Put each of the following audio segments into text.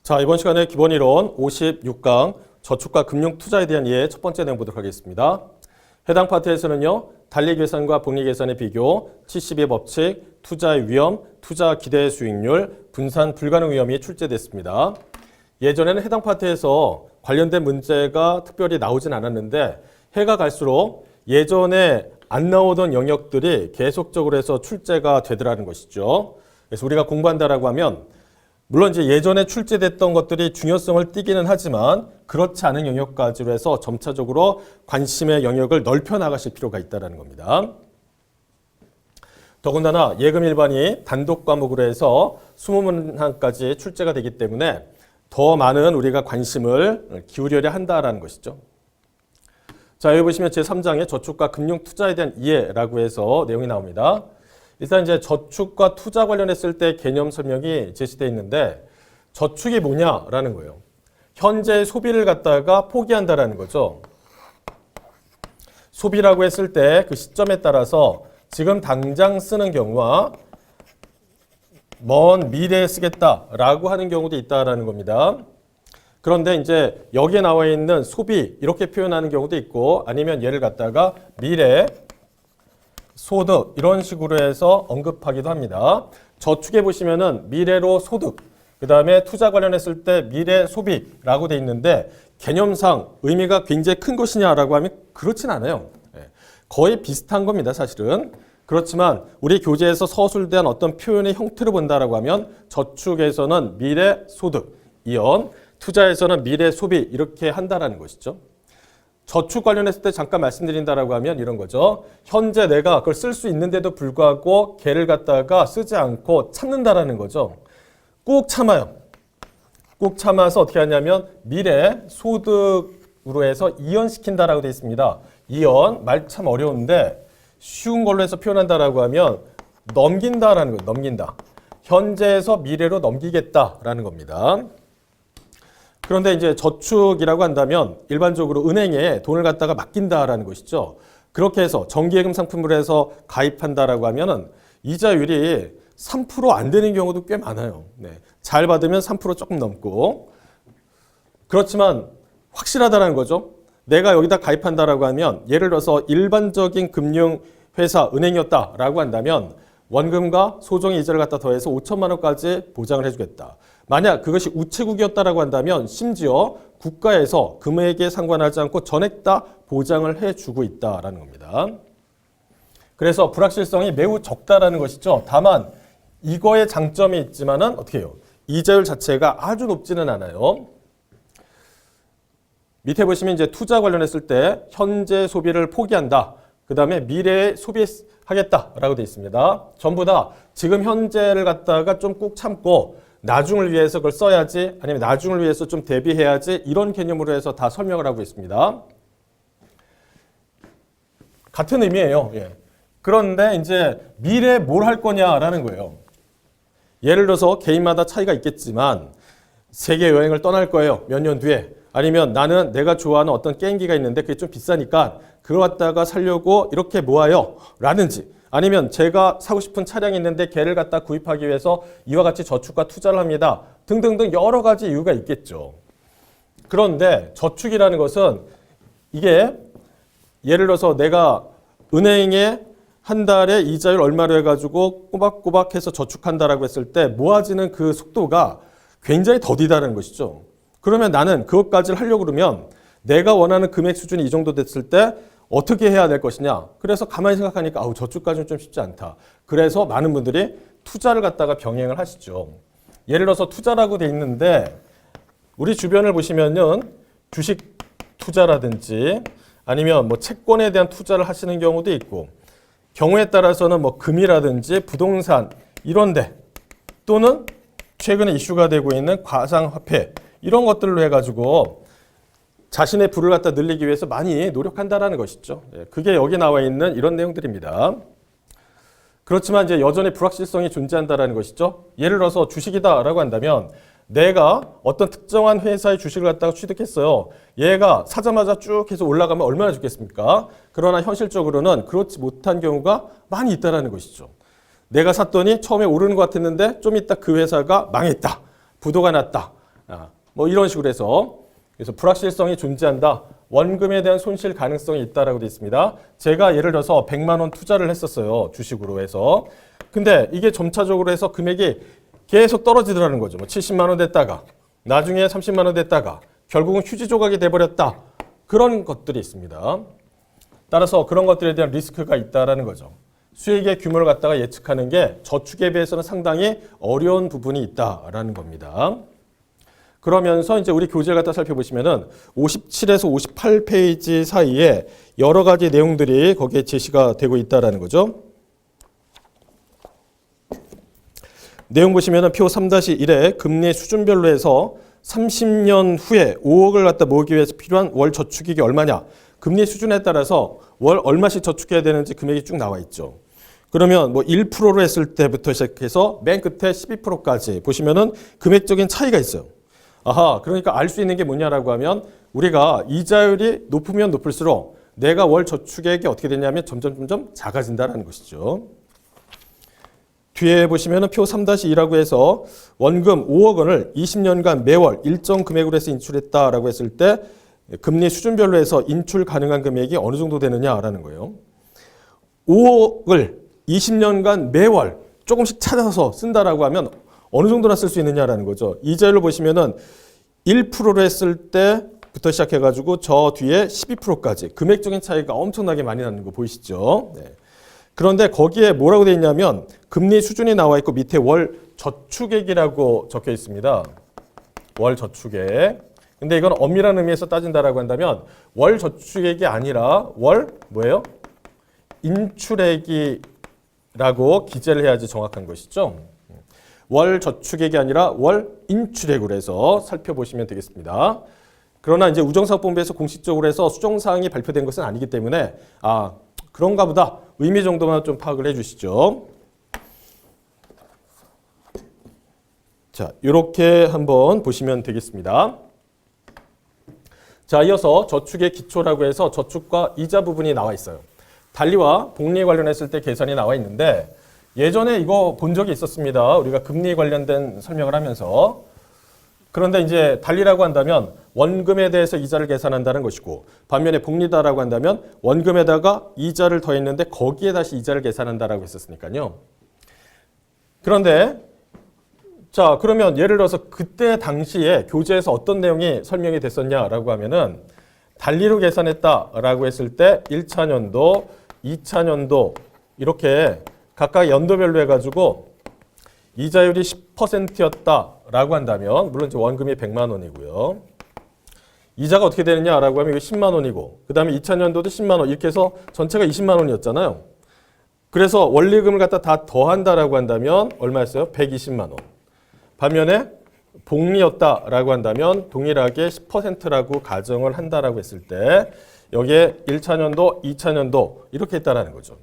자, 이번 시간에 기본이론 56강 저축과 금융투자에 대한 이해 첫 번째 내용 보도록 하겠습니다. 해당 파트에서는요. 단리계산과 복리계산의 비교, 72의 법칙, 투자의 위험, 투자 기대 수익률, 분산 불가능 위험이 출제됐습니다. 예전에는 해당 파트에서 관련된 문제가 특별히 나오진 않았는데 해가 갈수록 예전에 안 나오던 영역들이 계속적으로 해서 출제가 되더라는 것이죠. 그래서 우리가 공부한다라고 하면 물론 이제 예전에 출제됐던 것들이 중요성을 띠기는 하지만 그렇지 않은 영역까지로 해서 점차적으로 관심의 영역을 넓혀 나가실 필요가 있다는 겁니다. 더군다나 예금 일반이 단독 과목으로 해서 20문항까지 출제가 되기 때문에 더 많은 우리가 관심을 기울여야 한다는 것이죠. 자, 여기 보시면 제3장에 저축과 금융투자에 대한 이해라고 해서 내용이 나옵니다. 일단 이제 저축과 투자 관련했을 때 개념 설명이 제시되어 있는데 저축이 뭐냐라는 거예요. 현재 소비를 갖다가 포기한다라는 거죠. 소비라고 했을 때 그 시점에 따라서 지금 당장 쓰는 경우와 먼 미래에 쓰겠다라고 하는 경우도 있다라는 겁니다. 그런데 이제 여기에 나와 있는 소비 이렇게 표현하는 경우도 있고 아니면 얘를 갖다가 미래 소득 이런 식으로 해서 언급하기도 합니다. 저축에 보시면은 미래로 소득, 그 다음에 투자 관련했을 때 미래 소비라고 돼 있는데 개념상 의미가 굉장히 큰 것이냐라고 하면 그렇진 않아요. 거의 비슷한 겁니다, 사실은. 그렇지만 우리 교재에서 서술된 어떤 표현의 형태를 본다라고 하면 저축에서는 미래 소득, 이언, 투자에서는 미래 소비 이렇게 한다라는 것이죠. 저축 관련했을 때 잠깐 말씀드린다라고 하면 이런 거죠. 현재 내가 그걸 쓸 수 있는데도 불구하고 걔를 갖다가 쓰지 않고 참는다라는 거죠. 꾹 참아요. 꾹 참아서 어떻게 하냐면 미래 소득으로 해서 이연시킨다라고 되어 있습니다. 이연 말 참 어려운데 쉬운 걸로 해서 표현한다라고 하면 넘긴다라는 거예요. 넘긴다. 현재에서 미래로 넘기겠다라는 겁니다. 그런데 이제 저축이라고 한다면 일반적으로 은행에 돈을 갖다가 맡긴다라는 것이죠. 그렇게 해서 정기예금 상품을 해서 가입한다라고 하면은 이자율이 3% 안 되는 경우도 꽤 많아요. 네. 잘 받으면 3% 조금 넘고. 그렇지만 확실하다는 거죠. 내가 여기다 가입한다라고 하면 예를 들어서 일반적인 금융회사 은행이었다라고 한다면 원금과 소정의 이자를 갖다 더해서 5천만 원까지 보장을 해주겠다. 만약 그것이 우체국이었다라고 한다면 심지어 국가에서 금액에 상관하지 않고 전액 다 보장을 해주고 있다라는 겁니다. 그래서 불확실성이 매우 적다라는 것이죠. 다만 이거의 장점이 있지만은 어떻게 해요? 이자율 자체가 아주 높지는 않아요. 밑에 보시면 이제 투자 관련했을 때 현재 소비를 포기한다. 그 다음에 미래에 소비하겠다라고 되어 있습니다. 전부 다 지금 현재를 갖다가 좀 꾹 참고 나중을 위해서 그걸 써야지 아니면 나중을 위해서 좀 대비해야지 이런 개념으로 해서 다 설명을 하고 있습니다. 같은 의미예요. 예. 그런데 이제 미래에 뭘 할 거냐라는 거예요. 예를 들어서 개인마다 차이가 있겠지만 세계 여행을 떠날 거예요. 몇 년 뒤에. 아니면 나는 내가 좋아하는 어떤 게임기가 있는데 그게 좀 비싸니까 그거 갖다가 사려고 이렇게 모아요. 라든지 아니면 제가 사고 싶은 차량이 있는데 걔를 갖다 구입하기 위해서 이와 같이 저축과 투자를 합니다. 등등등 여러 가지 이유가 있겠죠. 그런데 저축이라는 것은 이게 예를 들어서 내가 은행에 한 달에 이자율 얼마로 해가지고 꼬박꼬박 해서 저축한다라고 했을 때 모아지는 그 속도가 굉장히 더디다는 것이죠. 그러면 나는 그것까지를 하려고 그러면 내가 원하는 금액 수준이 이 정도 됐을 때 어떻게 해야 될 것이냐. 그래서 가만히 생각하니까 저축까지는 좀 쉽지 않다. 그래서 많은 분들이 투자를 갖다가 병행을 하시죠. 예를 들어서 투자라고 돼 있는데 우리 주변을 보시면은 주식 투자라든지 아니면 뭐 채권에 대한 투자를 하시는 경우도 있고 경우에 따라서는 뭐 금이라든지 부동산 이런데 또는 최근에 이슈가 되고 있는 가상화폐 이런 것들로 해가지고 자신의 부를 갖다 늘리기 위해서 많이 노력한다라는 것이죠. 그게 여기 나와 있는 이런 내용들입니다. 그렇지만 이제 여전히 불확실성이 존재한다라는 것이죠. 예를 들어서 주식이다라고 한다면 내가 어떤 특정한 회사의 주식을 갖다가 취득했어요. 얘가 사자마자 쭉 해서 올라가면 얼마나 좋겠습니까? 그러나 현실적으로는 그렇지 못한 경우가 많이 있다라는 것이죠. 내가 샀더니 처음에 오르는 것 같았는데 좀 있다 그 회사가 망했다. 부도가 났다. 뭐 이런 식으로 해서 그래서 불확실성이 존재한다. 원금에 대한 손실 가능성이 있다라고 되어 있습니다. 제가 예를 들어서 100만 원 투자를 했었어요. 주식으로 해서. 근데 이게 점차적으로 해서 금액이 계속 떨어지더라는 거죠. 뭐 70만 원 됐다가 나중에 30만 원 됐다가 결국은 휴지 조각이 돼버렸다. 그런 것들이 있습니다. 따라서 그런 것들에 대한 리스크가 있다라는 거죠. 수익의 규모를 갖다가 예측하는 게 저축에 비해서는 상당히 어려운 부분이 있다라는 겁니다. 그러면서 이제 우리 교재를 갖다 살펴보시면은 57에서 58페이지 사이에 여러 가지 내용들이 거기에 제시가 되고 있다라는 거죠. 내용 보시면은 표 3-1에 금리 수준별로 해서 30년 후에 5억을 갖다 모으기 위해서 필요한 월 저축액이 얼마냐. 금리 수준에 따라서 월 얼마씩 저축해야 되는지 금액이 쭉 나와 있죠. 그러면 뭐 1%로 했을 때부터 시작해서 맨 끝에 12%까지 보시면은 금액적인 차이가 있어요. 아하, 그러니까 알 수 있는 게 뭐냐라고 하면 우리가 이자율이 높으면 높을수록 내가 월 저축액이 어떻게 되냐면 점점 작아진다는 것이죠. 뒤에 보시면 표 3-2라고 해서 원금 5억 원을 20년간 매월 일정 금액으로 해서 인출했다라고 했을 때 금리 수준별로 해서 인출 가능한 금액이 어느 정도 되느냐라는 거예요. 5억을 20년간 매월 조금씩 찾아서 쓴다라고 하면 어느 정도나 쓸 수 있느냐라는 거죠. 이자율로 보시면은 1%로 했을 때부터 시작해가지고 저 뒤에 12%까지 금액적인 차이가 엄청나게 많이 나는 거 보이시죠? 네. 그런데 거기에 뭐라고 되어 있냐면 금리 수준이 나와 있고 밑에 월 저축액이라고 적혀 있습니다. 월 저축액. 근데 이건 엄밀한 의미에서 따진다라고 한다면 월 저축액이 아니라 월 뭐예요? 인출액이라고 기재를 해야지 정확한 것이죠. 월 저축액이 아니라 월 인출액으로 해서 살펴보시면 되겠습니다. 그러나 이제 우정사업본부에서 공식적으로 해서 수정사항이 발표된 것은 아니기 때문에 그런가 보다 의미 정도만 좀 파악을 해주시죠. 자, 이렇게 한번 보시면 되겠습니다. 자, 이어서 저축의 기초라고 해서 저축과 이자 부분이 나와 있어요. 달리와 복리 관련했을 때 계산이 나와 있는데 예전에 이거 본 적이 있었습니다. 우리가 금리 관련된 설명을 하면서. 그런데 이제 달리라고 한다면 원금에 대해서 이자를 계산한다는 것이고 반면에 복리다라고 한다면 원금에다가 이자를 더했는데 거기에 다시 이자를 계산한다라고 했었으니까요. 그런데 자, 그러면 예를 들어서 그때 당시에 교재에서 어떤 내용이 설명이 됐었냐라고 하면은 달리로 계산했다라고 했을 때 1차 년도, 2차 년도 이렇게 각각 연도별로 해가지고 이자율이 10%였다라고 한다면 물론 이제 원금이 100만 원이고요. 이자가 어떻게 되느냐라고 하면 이거 10만 원이고 그 다음에 2차 년도도 10만 원 이렇게 해서 전체가 20만 원이었잖아요. 그래서 원리금을 갖다 다 더한다라고 한다면 얼마였어요? 120만 원. 반면에 복리였다라고 한다면 동일하게 10%라고 가정을 한다라고 했을 때 여기에 1차 년도, 2차 년도 이렇게 했다라는 거죠.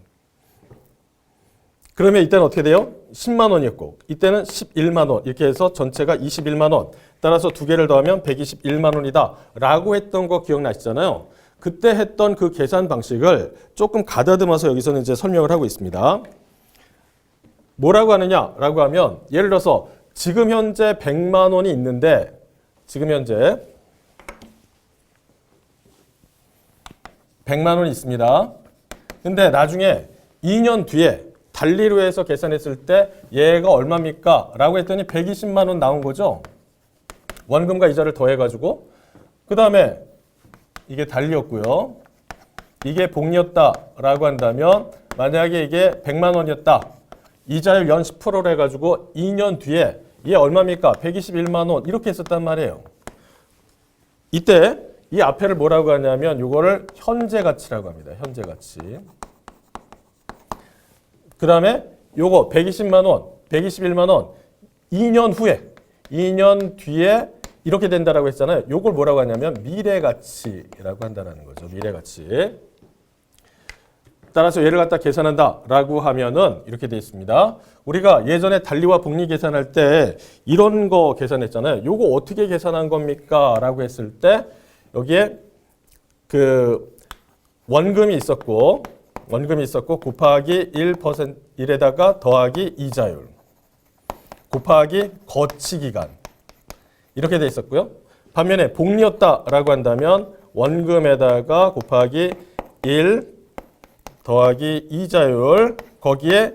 그러면 이때는 어떻게 돼요? 10만 원이었고 이때는 11만 원 이렇게 해서 전체가 21만 원 따라서 두 개를 더하면 121만 원이다 라고 했던 거 기억나시잖아요. 그때 했던 그 계산 방식을 조금 가다듬어서 여기서는 이제 설명을 하고 있습니다. 뭐라고 하느냐라고 하면 예를 들어서 지금 현재 100만 원이 있는데 지금 현재 100만 원이 있습니다. 근데 나중에 2년 뒤에 달리로 해서 계산했을 때 얘가 얼마입니까? 라고 했더니 120만 원 나온 거죠. 원금과 이자를 더해가지고 그 다음에 이게 달리였고요. 이게 복리였다라고 한다면 만약에 이게 100만 원이었다. 이자율 연 10%로 해가지고 2년 뒤에 얘 얼마입니까? 121만 원 이렇게 했었단 말이에요. 이때 이 앞에를 뭐라고 하냐면 이거를 현재 가치라고 합니다. 현재 가치. 그 다음에 요거 120만 원, 121만 원 2년 후에 2년 뒤에 이렇게 된다라고 했잖아요. 요걸 뭐라고 하냐면 미래 가치라고 한다는 거죠. 미래 가치. 따라서 얘를 갖다 계산한다라고 하면은 이렇게 되어 있습니다. 우리가 예전에 달리와 복리 계산할 때 이런 거 계산했잖아요. 요거 어떻게 계산한 겁니까? 라고 했을 때 여기에 그 원금이 있었고 곱하기 1%에다가 더하기 이자율 곱하기 거치기간 이렇게 돼 있었고요. 반면에 복리였다라고 한다면 원금에다가 곱하기 1 더하기 이자율 거기에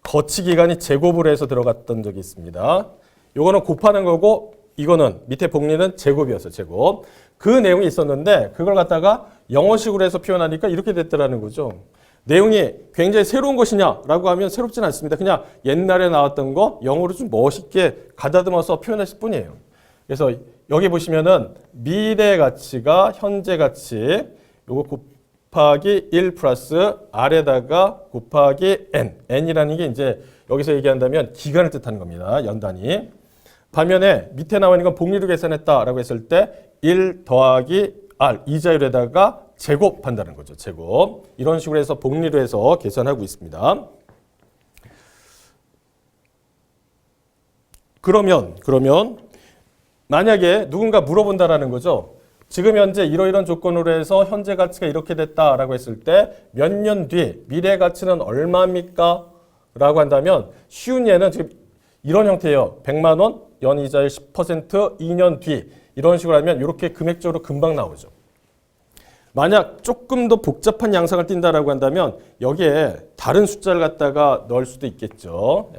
거치기간이 제곱을 해서 들어갔던 적이 있습니다. 요거는 곱하는 거고 이거는 밑에 복리는 제곱이었어요. 제곱. 그 내용이 있었는데 그걸 갖다가 영어식으로 해서 표현하니까 이렇게 됐더라는 거죠. 내용이 굉장히 새로운 것이냐라고 하면 새롭진 않습니다. 그냥 옛날에 나왔던 거 영어로 좀 멋있게 가다듬어서 표현하실 뿐이에요. 그래서 여기 보시면은 미래 가치가 현재 가치 요거 곱하기 1 플러스 R에다가 곱하기 N. N이라는 게 이제 여기서 얘기한다면 기간을 뜻하는 겁니다. 연단위. 반면에 밑에 나와 있는 건 복리로 계산했다라고 했을 때 1 더하기 R 이자율에다가 제곱한다는 거죠. 제곱. 이런 식으로 해서 복리로 해서 계산하고 있습니다. 그러면 만약에 누군가 물어본다라는 거죠. 지금 현재 이러이런 조건으로 해서 현재 가치가 이렇게 됐다라고 했을 때 몇 년 뒤 미래 가치는 얼마입니까? 라고 한다면 쉬운 예는 지금 이런 형태예요. 100만 원, 연이자율 10%, 2년 뒤 이런 식으로 하면 이렇게 금액적으로 금방 나오죠. 만약 조금 더 복잡한 양상을 띈다라고 한다면 여기에 다른 숫자를 갖다가 넣을 수도 있겠죠.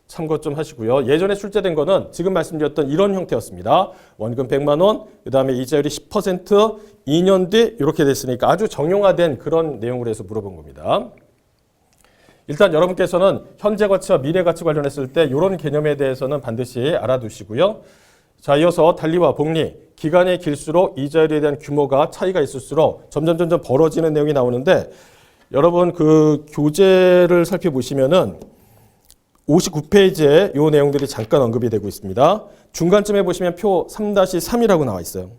참고 좀 하시고요. 예전에 출제된 거는 지금 말씀드렸던 이런 형태였습니다. 원금 100만 원, 그 다음에 이자율이 10%, 2년 뒤 이렇게 됐으니까 아주 정형화된 그런 내용으로 해서 물어본 겁니다. 일단 여러분께서는 현재 가치와 미래 가치 관련했을 때 이런 개념에 대해서는 반드시 알아두시고요. 자, 이어서 달리와 복리, 기간이 길수록 이자율에 대한 규모가 차이가 있을수록 점점 벌어지는 내용이 나오는데 여러분 그 교재를 살펴보시면은 59페이지에 이 내용들이 잠깐 언급이 되고 있습니다. 중간쯤에 보시면 표 3-3이라고 나와 있어요.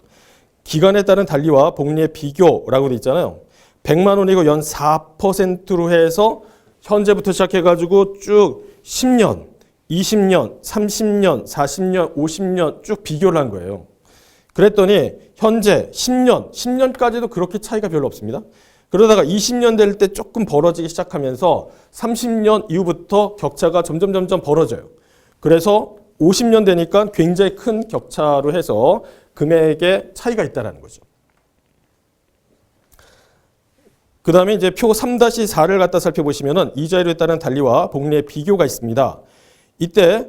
기간에 따른 달리와 복리의 비교라고 돼 있잖아요. 100만 원이고 연 4%로 해서 현재부터 시작해가지고 쭉 10년, 20년, 30년, 40년, 50년 쭉 비교를 한 거예요. 그랬더니 현재 10년까지도 그렇게 차이가 별로 없습니다. 그러다가 20년 될 때 조금 벌어지기 시작하면서 30년 이후부터 격차가 점점 벌어져요. 그래서 50년 되니까 굉장히 큰 격차로 해서 금액의 차이가 있다는 거죠. 그 다음에 이제 표 3-4를 갖다 살펴보시면은 이자율에 따른 달리와 복리의 비교가 있습니다. 이때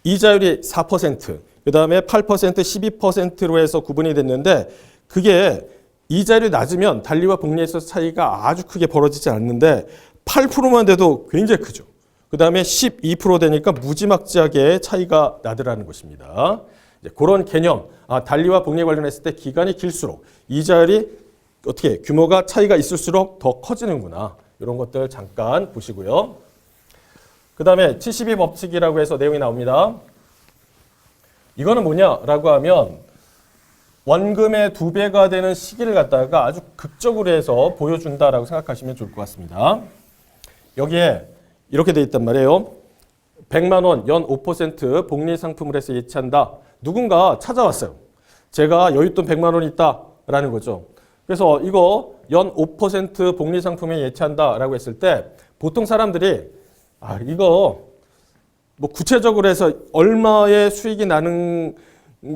이자율이 4%, 그 다음에 8%, 12%로 해서 구분이 됐는데 그게 이자율이 낮으면 달리와 복리에 있어서 차이가 아주 크게 벌어지지 않는데 8%만 돼도 굉장히 크죠. 그 다음에 12% 되니까 무지막지하게 차이가 나더라는 것입니다. 이제 그런 개념, 달리와 복리에 관련했을 때 기간이 길수록 이자율이 어떻게 규모가 차이가 있을수록 더 커지는구나. 이런 것들 잠깐 보시고요. 그 다음에 72 법칙이라고 해서 내용이 나옵니다. 이거는 뭐냐라고 하면 원금의 2배가 되는 시기를 갖다가 아주 극적으로 해서 보여준다라고 생각하시면 좋을 것 같습니다. 여기에 이렇게 돼 있단 말이에요. 100만 원 연 5% 복리 상품을 해서 예치한다. 누군가 찾아왔어요. 제가 여윳돈 100만 원이 있다라는 거죠. 그래서 이거 연 5% 복리 상품에 예치한다라고 했을 때 보통 사람들이 이거 뭐 구체적으로 해서 얼마의 수익이 나는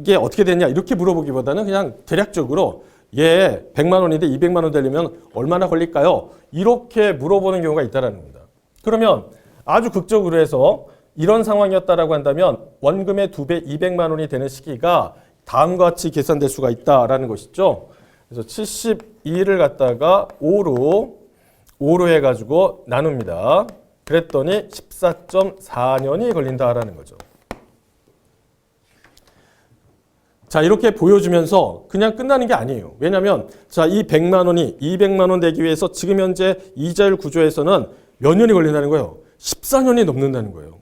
게 어떻게 되냐 이렇게 물어보기보다는 그냥 대략적으로 100만 원인데 200만 원 되려면 얼마나 걸릴까요? 이렇게 물어보는 경우가 있다는 겁니다. 그러면 아주 극적으로 해서 이런 상황이었다라고 한다면 원금의 2배 200만 원이 되는 시기가 다음과 같이 계산될 수가 있다라는 것이죠. 그래서 72를 갖다가 5로 해가지고 나눕니다. 그랬더니 14.4년이 걸린다라는 거죠. 자, 이렇게 보여주면서 그냥 끝나는 게 아니에요. 왜냐하면 자, 이 100만 원이 200만 원 되기 위해서 지금 현재 이자율 구조에서는 몇 년이 걸린다는 거예요? 14년이 넘는다는 거예요.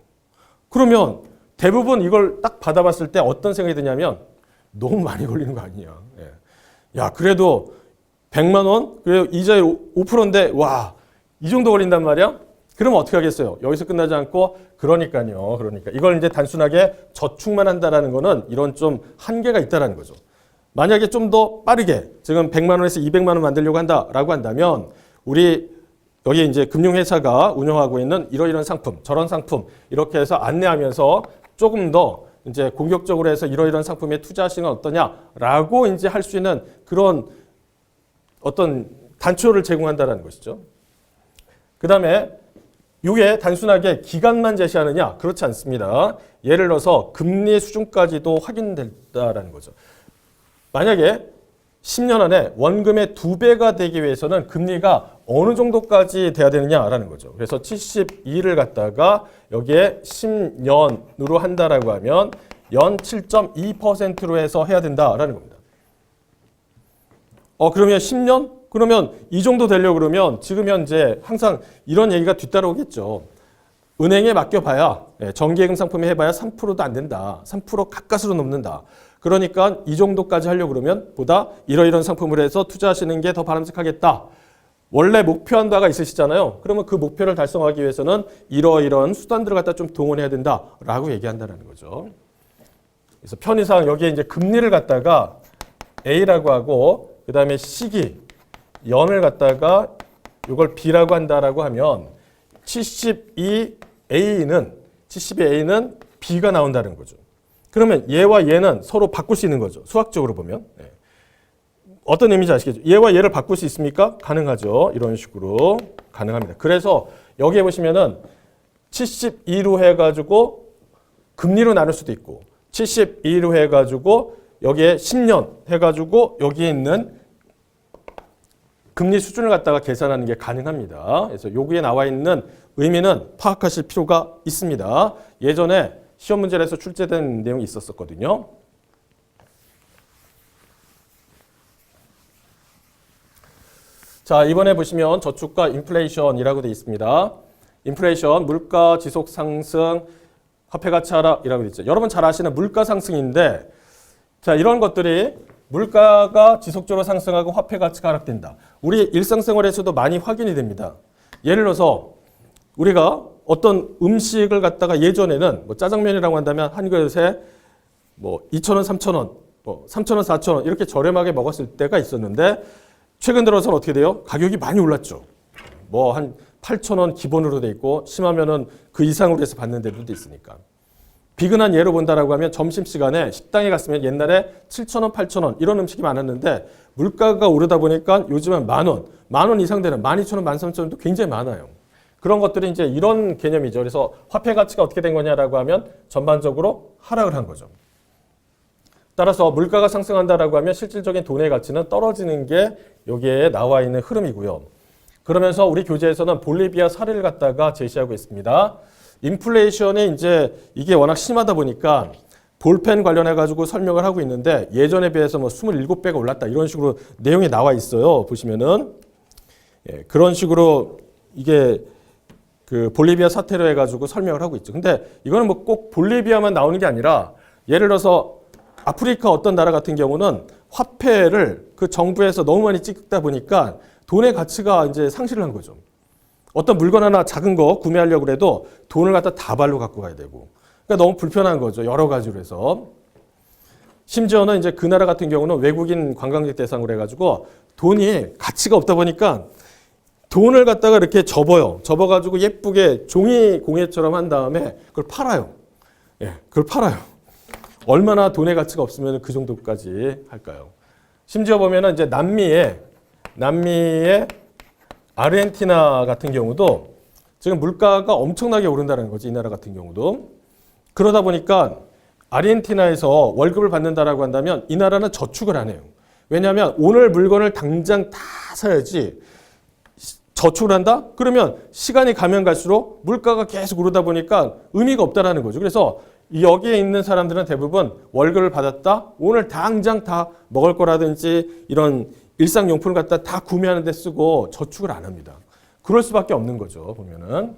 그러면 대부분 이걸 딱 받아봤을 때 어떤 생각이 드냐면 너무 많이 걸리는 거 아니냐. 야, 그래도 100만 원? 그래도 이자율 5%인데 와, 이 정도 걸린단 말이야? 그러면 어떻게 하겠어요? 여기서 끝나지 않고 그러니까 이걸 이제 단순하게 저축만 한다라는 거는 이런 좀 한계가 있다라는 거죠. 만약에 좀 더 빠르게 지금 100만 원에서 200만 원 만들려고 한다라고 한다면 우리 여기 이제 금융회사가 운영하고 있는 이러이런 상품, 저런 상품 이렇게 해서 안내하면서 조금 더 이제 공격적으로 해서 이러이러한 상품에 투자하시는 건 어떠냐라고 이제 할 수 있는 그런 어떤 단초를 제공한다는 것이죠. 그 다음에 이게 단순하게 기간만 제시하느냐? 그렇지 않습니다. 예를 들어서 금리 수준까지도 확인된다라는 거죠. 만약에 10년 안에 원금의 2배가 되기 위해서는 금리가 어느 정도까지 돼야 되느냐라는 거죠. 그래서 72를 갖다가 여기에 10년으로 한다라고 하면 연 7.2%로 해서 해야 된다라는 겁니다. 그러면 10년? 그러면 이 정도 되려고 그러면 지금 현재 항상 이런 얘기가 뒤따라오겠죠. 은행에 맡겨봐야 정기예금 상품에 해봐야 3%도 안 된다. 3% 가까스로 넘는다. 그러니까 이 정도까지 하려고 그러면 보다 이러이런 상품을 해서 투자하시는 게 더 바람직하겠다. 원래 목표한 바가 있으시잖아요. 그러면 그 목표를 달성하기 위해서는 이러이런 수단들을 갖다 좀 동원해야 된다라고 얘기한다는 거죠. 그래서 편의상 여기에 이제 금리를 갖다가 A라고 하고 그 다음에 시기, 연을 갖다가 이걸 B라고 한다라고 하면 72A는 B가 나온다는 거죠. 그러면 얘와 얘는 서로 바꿀 수 있는 거죠. 수학적으로 보면. 어떤 의미인지 아시겠죠? 얘와 얘를 바꿀 수 있습니까? 가능하죠. 이런 식으로 가능합니다. 그래서 여기에 보시면은 72로 해가지고 금리로 나눌 수도 있고 72로 해가지고 여기에 10년 해가지고 여기에 있는 금리 수준을 갖다가 계산하는 게 가능합니다. 그래서 여기에 나와 있는 의미는 파악하실 필요가 있습니다. 예전에 시험 문제를 해서 출제된 내용이 있었거든요. 자, 이번에 보시면 저축과 인플레이션이라고 되어 있습니다. 인플레이션, 물가 지속 상승, 화폐 가치 하락이라고 되어 있죠. 여러분 잘 아시는 물가 상승인데, 자, 이런 것들이 물가가 지속적으로 상승하고 화폐 가치가 하락된다. 우리 일상생활에서도 많이 확인이 됩니다. 예를 들어서 우리가 어떤 음식을 갖다가 예전에는 뭐 짜장면이라고 한다면 한 그릇에 뭐 2,000원, 3,000원, 뭐 3,000원, 4,000원 이렇게 저렴하게 먹었을 때가 있었는데 최근 들어서는 어떻게 돼요? 가격이 많이 올랐죠. 뭐 한 8,000원 기본으로 돼 있고 심하면은 그 이상으로 해서 받는 데도 있으니까. 비근한 예로 본다라고 하면 점심시간에 식당에 갔으면 옛날에 7,000원, 8,000원 이런 음식이 많았는데 물가가 오르다 보니까 요즘은 만 원 이상 되는 12,000원, 13,000원도 굉장히 많아요. 그런 것들이 이제 이런 개념이죠. 그래서 화폐 가치가 어떻게 된 거냐라고 하면 전반적으로 하락을 한 거죠. 따라서 물가가 상승한다라고 하면 실질적인 돈의 가치는 떨어지는 게 여기에 나와 있는 흐름이고요. 그러면서 우리 교재에서는 볼리비아 사례를 갖다가 제시하고 있습니다. 인플레이션이 이제 이게 워낙 심하다 보니까 볼펜 관련해 가지고 설명을 하고 있는데 예전에 비해서 뭐 27배가 올랐다 이런 식으로 내용이 나와 있어요. 보시면은 그런 식으로 이게 그 볼리비아 사태로 해 가지고 설명을 하고 있죠. 근데 이거는 뭐 꼭 볼리비아만 나오는 게 아니라 예를 들어서 아프리카 어떤 나라 같은 경우는 화폐를 그 정부에서 너무 많이 찍다 보니까 돈의 가치가 이제 상실을 한 거죠. 어떤 물건 하나 작은 거 구매하려고 해도 돈을 갖다 다발로 갖고 가야 되고. 그러니까 너무 불편한 거죠. 여러 가지로 해서. 심지어는 이제 그 나라 같은 경우는 외국인 관광객 대상으로 해가지고 돈이 가치가 없다 보니까 돈을 갖다가 이렇게 접어요. 접어가지고 예쁘게 종이 공예처럼 한 다음에 그걸 팔아요. 그걸 팔아요. 얼마나 돈의 가치가 없으면 그 정도까지 할까요? 심지어 보면은 이제 남미의 아르헨티나 같은 경우도 지금 물가가 엄청나게 오른다는 거지, 이 나라 같은 경우도. 그러다 보니까 아르헨티나에서 월급을 받는다라고 한다면 이 나라는 저축을 안 해요. 왜냐하면 오늘 물건을 당장 다 사야지 저축을 한다? 그러면 시간이 가면 갈수록 물가가 계속 오르다 보니까 의미가 없다라는 거죠. 그래서 여기에 있는 사람들은 대부분 월급을 받았다? 오늘 당장 다 먹을 거라든지 이런 일상용품을 갖다 다 구매하는 데 쓰고 저축을 안 합니다. 그럴 수밖에 없는 거죠, 보면은.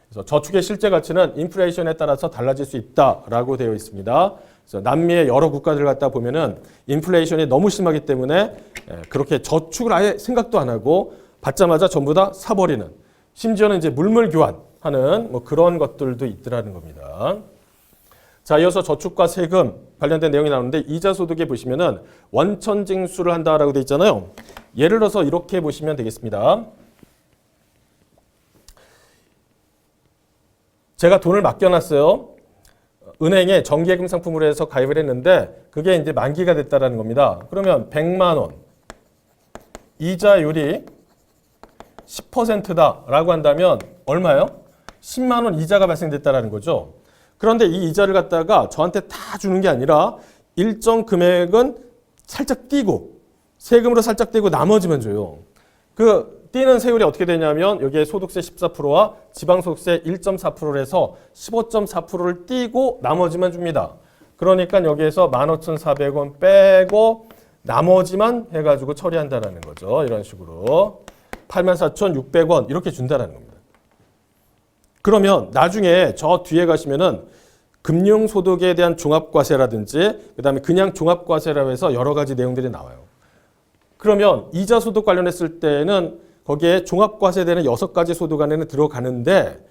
그래서 저축의 실제 가치는 인플레이션에 따라서 달라질 수 있다라고 되어 있습니다. 그래서 남미의 여러 국가들 갖다 보면은 인플레이션이 너무 심하기 때문에 그렇게 저축을 아예 생각도 안 하고 받자마자 전부 다 사버리는, 심지어는 이제 물물 교환하는 뭐 그런 것들도 있더라는 겁니다. 자, 이어서 저축과 세금 관련된 내용이 나오는데 이자 소득에 보시면은 원천징수를 한다라고 되어 있잖아요. 예를 들어서 이렇게 보시면 되겠습니다. 제가 돈을 맡겨놨어요. 은행에 정기예금 상품으로 해서 가입을 했는데 그게 이제 만기가 됐다라는 겁니다. 그러면 100만 원 이자율이 10%다라고 한다면 얼마요? 10만 원 이자가 발생됐다라는 거죠. 그런데 이 이자를 갖다가 저한테 다 주는 게 아니라 일정 금액은 살짝 띄고 세금으로 살짝 띄고 나머지만 줘요. 그 띄는 세율이 어떻게 되냐면 여기에 소득세 14%와 지방소득세 1.4%를 해서 15.4%를 띄고 나머지만 줍니다. 그러니까 여기에서 15,400원 빼고 나머지만 해가지고 처리한다라는 거죠. 이런 식으로 84,600원 이렇게 준다라는 겁니다. 그러면 나중에 저 뒤에 가시면은 금융소득에 대한 종합과세라든지 그다음에 그냥 종합과세라고 해서 여러 가지 내용들이 나와요. 그러면 이자 소득 관련했을 때는 거기에 종합과세되는 6가지 소득 안에는 들어가는데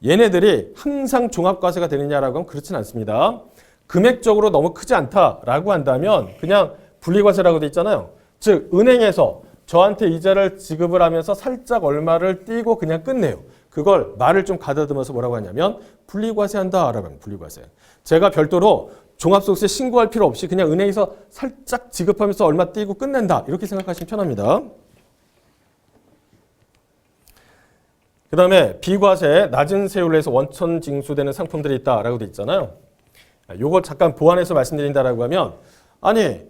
얘네들이 항상 종합과세가 되느냐라고 하면 그렇진 않습니다. 금액적으로 너무 크지 않다라고 한다면 그냥 분리과세라고 돼 있잖아요. 즉 은행에서 저한테 이자를 지급을 하면서 살짝 얼마를 띄고 그냥 끝내요. 그걸 말을 좀 가다듬어서 뭐라고 하냐면 분리과세한다라고 합니다. 분리과세. 제가 별도로 종합소득세 신고할 필요 없이 그냥 은행에서 살짝 지급하면서 얼마 띄고 끝낸다. 이렇게 생각하시면 편합니다. 그 다음에 비과세, 낮은 세율로 해서 원천 징수되는 상품들이 있다라고 돼 있잖아요. 요거 잠깐 보완해서 말씀드린다라고 하면 아니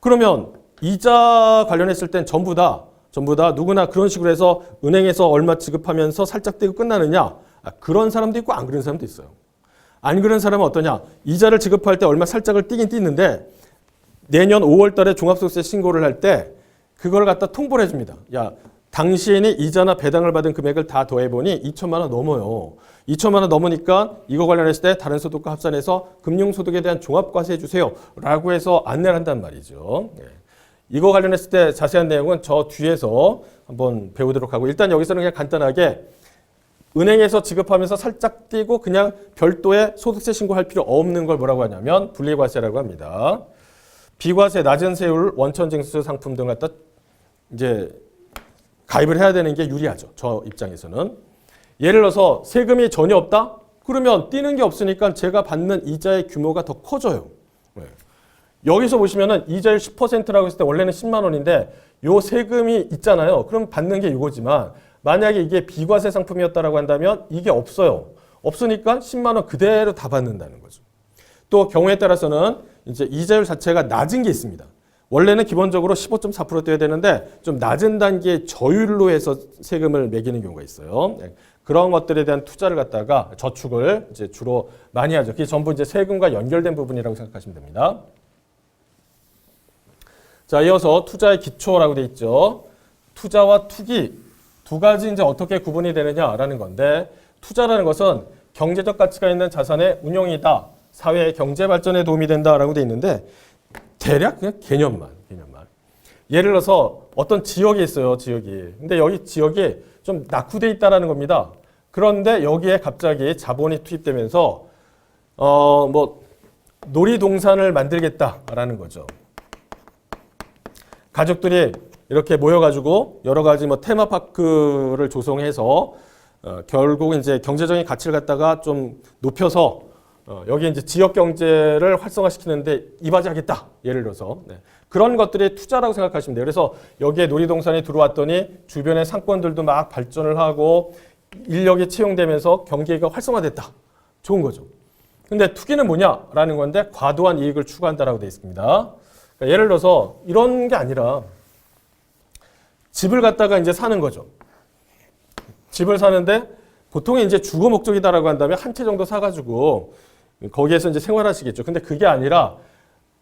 그러면 이자 관련했을 땐 전부 다 누구나 그런 식으로 해서 은행에서 얼마 지급하면서 살짝 떼고 끝나느냐? 그런 사람도 있고 안 그런 사람도 있어요. 안 그런 사람은 어떠냐? 이자를 지급할 때 얼마 살짝을 띄긴 띄는데 내년 5월 달에 종합소득세 신고를 할 때 그걸 갖다 통보를 해줍니다. 야, 당신이 이자나 배당을 받은 금액을 다 더해보니 2천만 원 넘어요. 2천만 원 넘으니까 이거 관련했을 때 다른 소득과 합산해서 금융소득에 대한 종합과세 해주세요. 라고 해서 안내를 한단 말이죠. 네. 이거 관련했을 때 자세한 내용은 저 뒤에서 한번 배우도록 하고 일단 여기서는 그냥 간단하게 은행에서 지급하면서 살짝 띄고 그냥 별도의 소득세 신고할 필요 없는 걸 뭐라고 하냐면 분리과세라고 합니다. 비과세, 낮은 세율, 원천징수 상품 등 갖다 이제 가입을 해야 되는 게 유리하죠. 저 입장에서는. 예를 들어서 세금이 전혀 없다? 그러면 띄는 게 없으니까 제가 받는 이자의 규모가 더 커져요. 네. 여기서 보시면은 이자율 10%라고 했을 때 원래는 10만 원인데 요 세금이 있잖아요. 그럼 받는 게 이거지만 만약에 이게 비과세 상품이었다라고 한다면 이게 없어요. 없으니까 10만 원 그대로 다 받는다는 거죠. 또 경우에 따라서는 이제 이자율 자체가 낮은 게 있습니다. 원래는 기본적으로 15.4% 떼야 되는데 좀 낮은 단계의 저율로 해서 세금을 매기는 경우가 있어요. 그런 것들에 대한 투자를 갖다가 저축을 이제 주로 많이 하죠. 그게 전부 이제 세금과 연결된 부분이라고 생각하시면 됩니다. 자, 이어서 투자의 기초라고 돼 있죠. 투자와 투기 두 가지 이제 어떻게 구분이 되느냐라는 건데 투자라는 것은 경제적 가치가 있는 자산의 운용이다. 사회의 경제 발전에 도움이 된다라고 돼 있는데 대략 그냥 개념만. 예를 들어서 어떤 지역이 있어요, 지역이. 근데 여기 지역이 좀 낙후돼 있다라는 겁니다. 그런데 여기에 갑자기 자본이 투입되면서 놀이동산을 만들겠다라는 거죠. 가족들이 이렇게 모여가지고 여러 가지 테마파크를 조성해서 결국 이제 경제적인 가치를 갖다가 좀 높여서 여기 이제 지역 경제를 활성화시키는데 이바지하겠다. 예를 들어서 그런 것들이 투자라고 생각하시면 돼요. 그래서 여기에 놀이동산이 들어왔더니 주변의 상권들도 막 발전을 하고 인력이 채용되면서 경기가 활성화됐다. 좋은 거죠. 근데 투기는 뭐냐라는 건데 과도한 이익을 추구한다라고 되어 있습니다. 그러니까 예를 들어서 이런 게 아니라 집을 갖다가 이제 사는 거죠. 집을 사는데 보통 이제 주거 목적이다라고 한다면 한 채 정도 사가지고 거기에서 이제 생활하시겠죠. 근데 그게 아니라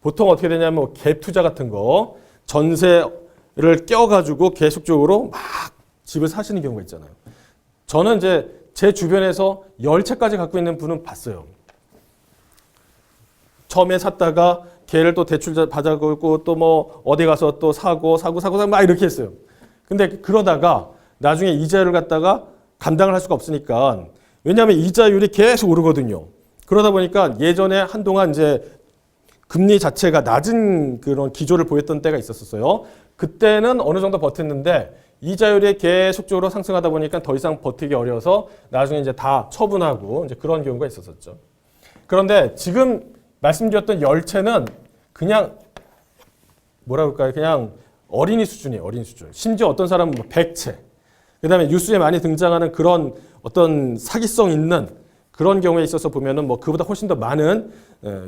보통 어떻게 되냐면 갭 투자 같은 거 전세를 껴가지고 계속적으로 막 집을 사시는 경우가 있잖아요. 저는 이제 제 주변에서 10채까지 갖고 있는 분은 봤어요. 처음에 샀다가 걔를 또 대출 받아고 또 어디 가서 또 사고 막 이렇게 했어요. 근데 그러다가 나중에 이자율을 갖다가 감당을 할 수가 없으니까 왜냐하면 이자율이 계속 오르거든요. 그러다 보니까 예전에 한동안 이제 금리 자체가 낮은 그런 기조를 보였던 때가 있었어요. 그때는 어느 정도 버텼는데 이자율이 계속적으로 상승하다 보니까 더 이상 버티기 어려워서 나중에 이제 다 처분하고 이제 그런 경우가 있었었죠. 그런데 지금 말씀드렸던 열채는 그냥 뭐라 그럴까요? 그냥 어린이 수준이에요. 어린이 수준. 심지어 어떤 사람은 뭐 100채. 그다음에 뉴스에 많이 등장하는 그런 어떤 사기성 있는 그런 경우에 있어서 보면은 뭐 그보다 훨씬 더 많은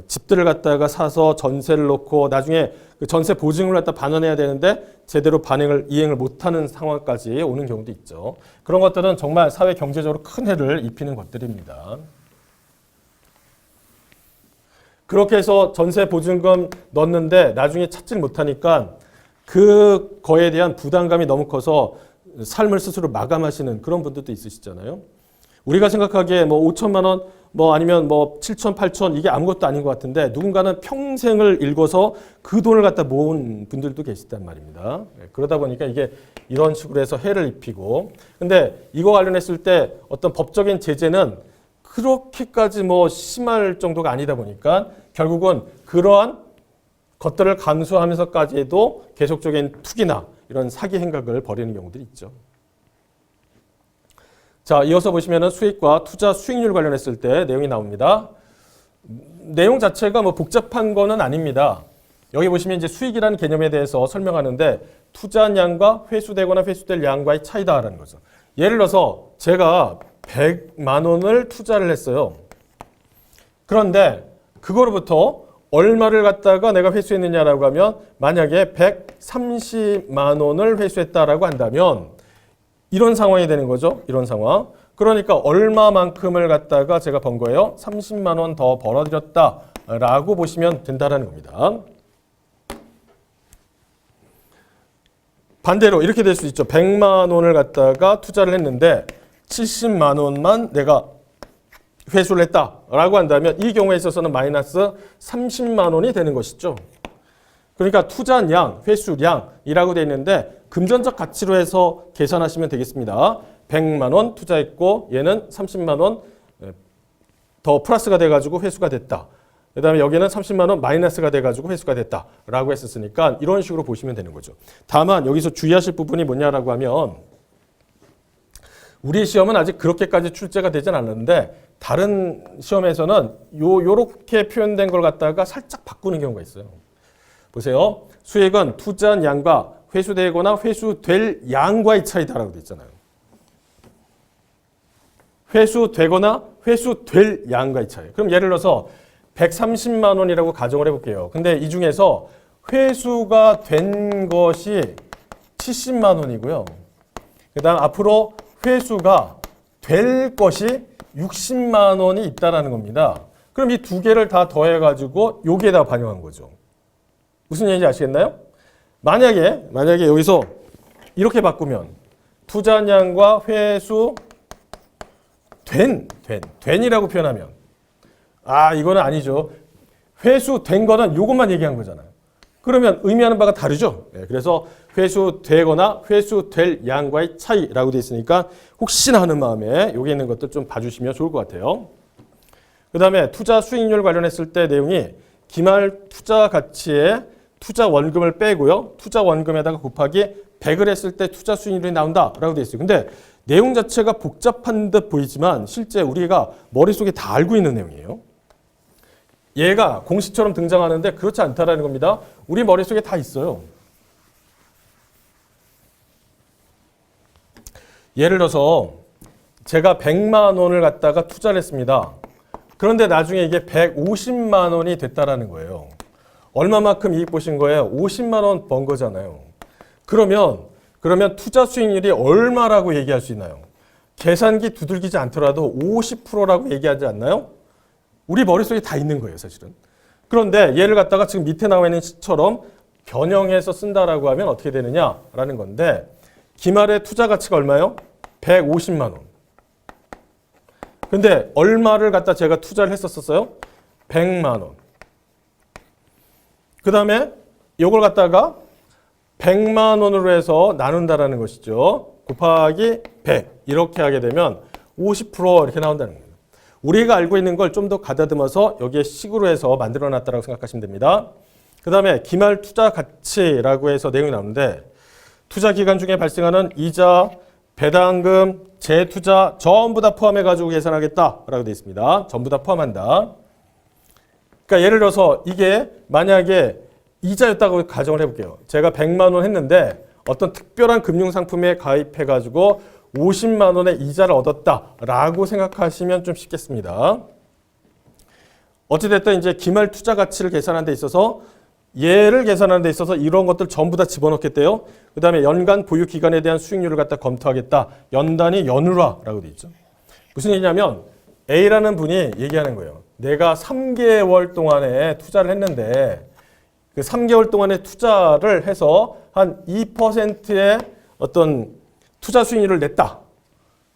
집들을 갖다가 사서 전세를 놓고 나중에 그 전세 보증을 갖다 반환해야 되는데 제대로 이행을 못하는 상황까지 오는 경우도 있죠. 그런 것들은 정말 사회 경제적으로 큰 해를 입히는 것들입니다. 그렇게 해서 전세 보증금 넣었는데 나중에 찾질 못하니까 그 거에 대한 부담감이 너무 커서 삶을 스스로 마감하시는 그런 분들도 있으시잖아요. 우리가 생각하기에 뭐 5천만 원, 뭐 아니면 뭐 7천, 8천 이게 아무것도 아닌 것 같은데 누군가는 평생을 일궈서 그 돈을 갖다 모은 분들도 계시단 말입니다. 그러다 보니까 이게 이런 식으로 해서 해를 입히고 근데 이거 관련했을 때 어떤 법적인 제재는 그렇게까지 뭐 심할 정도가 아니다 보니까 결국은 그러한 것들을 감수하면서까지도 계속적인 투기나 이런 사기 행각을 벌이는 경우들이 있죠. 자, 이어서 보시면은 수익과 투자 수익률 관련했을 때 내용이 나옵니다. 내용 자체가 뭐 복잡한 거는 아닙니다. 여기 보시면 이제 수익이라는 개념에 대해서 설명하는데 투자한 양과 회수되거나 회수될 양과의 차이다라는 거죠. 예를 들어서 제가 100만 원을 투자를 했어요. 그런데 그거로부터 얼마를 갖다가 내가 회수했느냐라고 하면 만약에 130만 원을 회수했다라고 한다면 이런 상황이 되는 거죠. 이런 상황. 그러니까 얼마만큼을 갖다가 제가 번 거예요? 30만 원 더 벌어들였다라고 보시면 된다라는 겁니다. 반대로 이렇게 될 수 있죠. 100만 원을 갖다가 투자를 했는데 70만 원만 내가 회수를 했다라고 한다면 이 경우에 있어서는 마이너스 30만 원이 되는 것이죠. 그러니까 투자한 양, 회수량이라고 되어 있는데 금전적 가치로 해서 계산하시면 되겠습니다. 100만 원 투자했고 얘는 30만 원 더 플러스가 돼가지고 회수가 됐다. 그 다음에 여기는 30만 원 마이너스가 돼가지고 회수가 됐다라고 했었으니까 이런 식으로 보시면 되는 거죠. 다만 여기서 주의하실 부분이 뭐냐라고 하면 우리 시험은 아직 그렇게까지 출제가 되진 않았는데 다른 시험에서는 요렇게 표현된 걸 갖다가 살짝 바꾸는 경우가 있어요. 보세요. 수익은 투자한 양과 회수되거나 회수될 양과의 차이다라고 돼 있잖아요. 회수되거나 회수될 양과의 차이. 그럼 예를 들어서 130만 원이라고 가정을 해볼게요. 근데 이 중에서 회수가 된 것이 70만 원이고요. 그 다음 앞으로 회수가 될 것이 60만 원이 있다라는 겁니다. 그럼 이 두 개를 다 더해가지고 여기에다 반영한 거죠. 무슨 얘기인지 아시겠나요? 만약에 여기서 이렇게 바꾸면 투자한 양과 회수 된이라고 표현하면 이거는 아니죠. 회수된 거는 이것만 얘기한 거잖아요. 그러면 의미하는 바가 다르죠. 그래서 회수되거나 회수될 양과의 차이라고 되어 있으니까 혹시나 하는 마음에 여기 있는 것들 좀 봐주시면 좋을 것 같아요. 그 다음에 투자 수익률 관련했을 때 내용이 기말 투자 가치에 투자 원금을 빼고요. 투자 원금에다가 곱하기 100을 했을 때 투자 수익률이 나온다라고 되어 있어요. 근데 내용 자체가 복잡한 듯 보이지만 실제 우리가 머릿속에 다 알고 있는 내용이에요. 얘가 공식처럼 등장하는데 그렇지 않다라는 겁니다. 우리 머릿속에 다 있어요. 예를 들어서 제가 100만 원을 갖다가 투자를 했습니다. 그런데 나중에 이게 150만 원이 됐다라는 거예요. 얼마만큼 이익 보신 거예요? 50만 원 번 거잖아요. 그러면 투자 수익률이 얼마라고 얘기할 수 있나요? 계산기 두들기지 않더라도 50%라고 얘기하지 않나요? 우리 머릿속에 다 있는 거예요, 사실은. 그런데 얘를 갖다가 지금 밑에 나와 있는 시처럼 변형해서 쓴다라고 하면 어떻게 되느냐라는 건데 기말의 투자 가치가 얼마예요? 150만 원. 근데 얼마를 갖다 제가 투자를 했었어요? 100만 원. 그 다음에 이걸 갖다가 100만 원으로 해서 나눈다라는 것이죠. 곱하기 100 이렇게 하게 되면 50% 이렇게 나온다는 거예요. 우리가 알고 있는 걸 좀 더 가다듬어서 여기에 식으로 해서 만들어 놨다고 생각하시면 됩니다. 그 다음에 기말 투자 가치라고 해서 내용이 나오는데 투자 기간 중에 발생하는 이자, 배당금, 재투자 전부 다 포함해 가지고 계산하겠다라고 되어 있습니다. 전부 다 포함한다. 그러니까 예를 들어서 이게 만약에 이자였다고 가정을 해볼게요. 제가 100만 원 했는데 어떤 특별한 금융상품에 가입해가지고 50만 원의 이자를 얻었다라고 생각하시면 좀 쉽겠습니다. 어찌됐든 이제 기말 투자 가치를 계산하는 데 있어서 얘를 계산하는 데 있어서 이런 것들 전부 다 집어넣겠대요. 그 다음에 연간 보유 기간에 대한 수익률을 갖다 검토하겠다. 연단위 연율화라고 돼 있죠. 무슨 얘기냐면 A라는 분이 얘기하는 거예요. 내가 3개월 동안에 투자를 했는데 그 3개월 동안에 투자를 해서 한 2%의 어떤 투자 수익률을 냈다.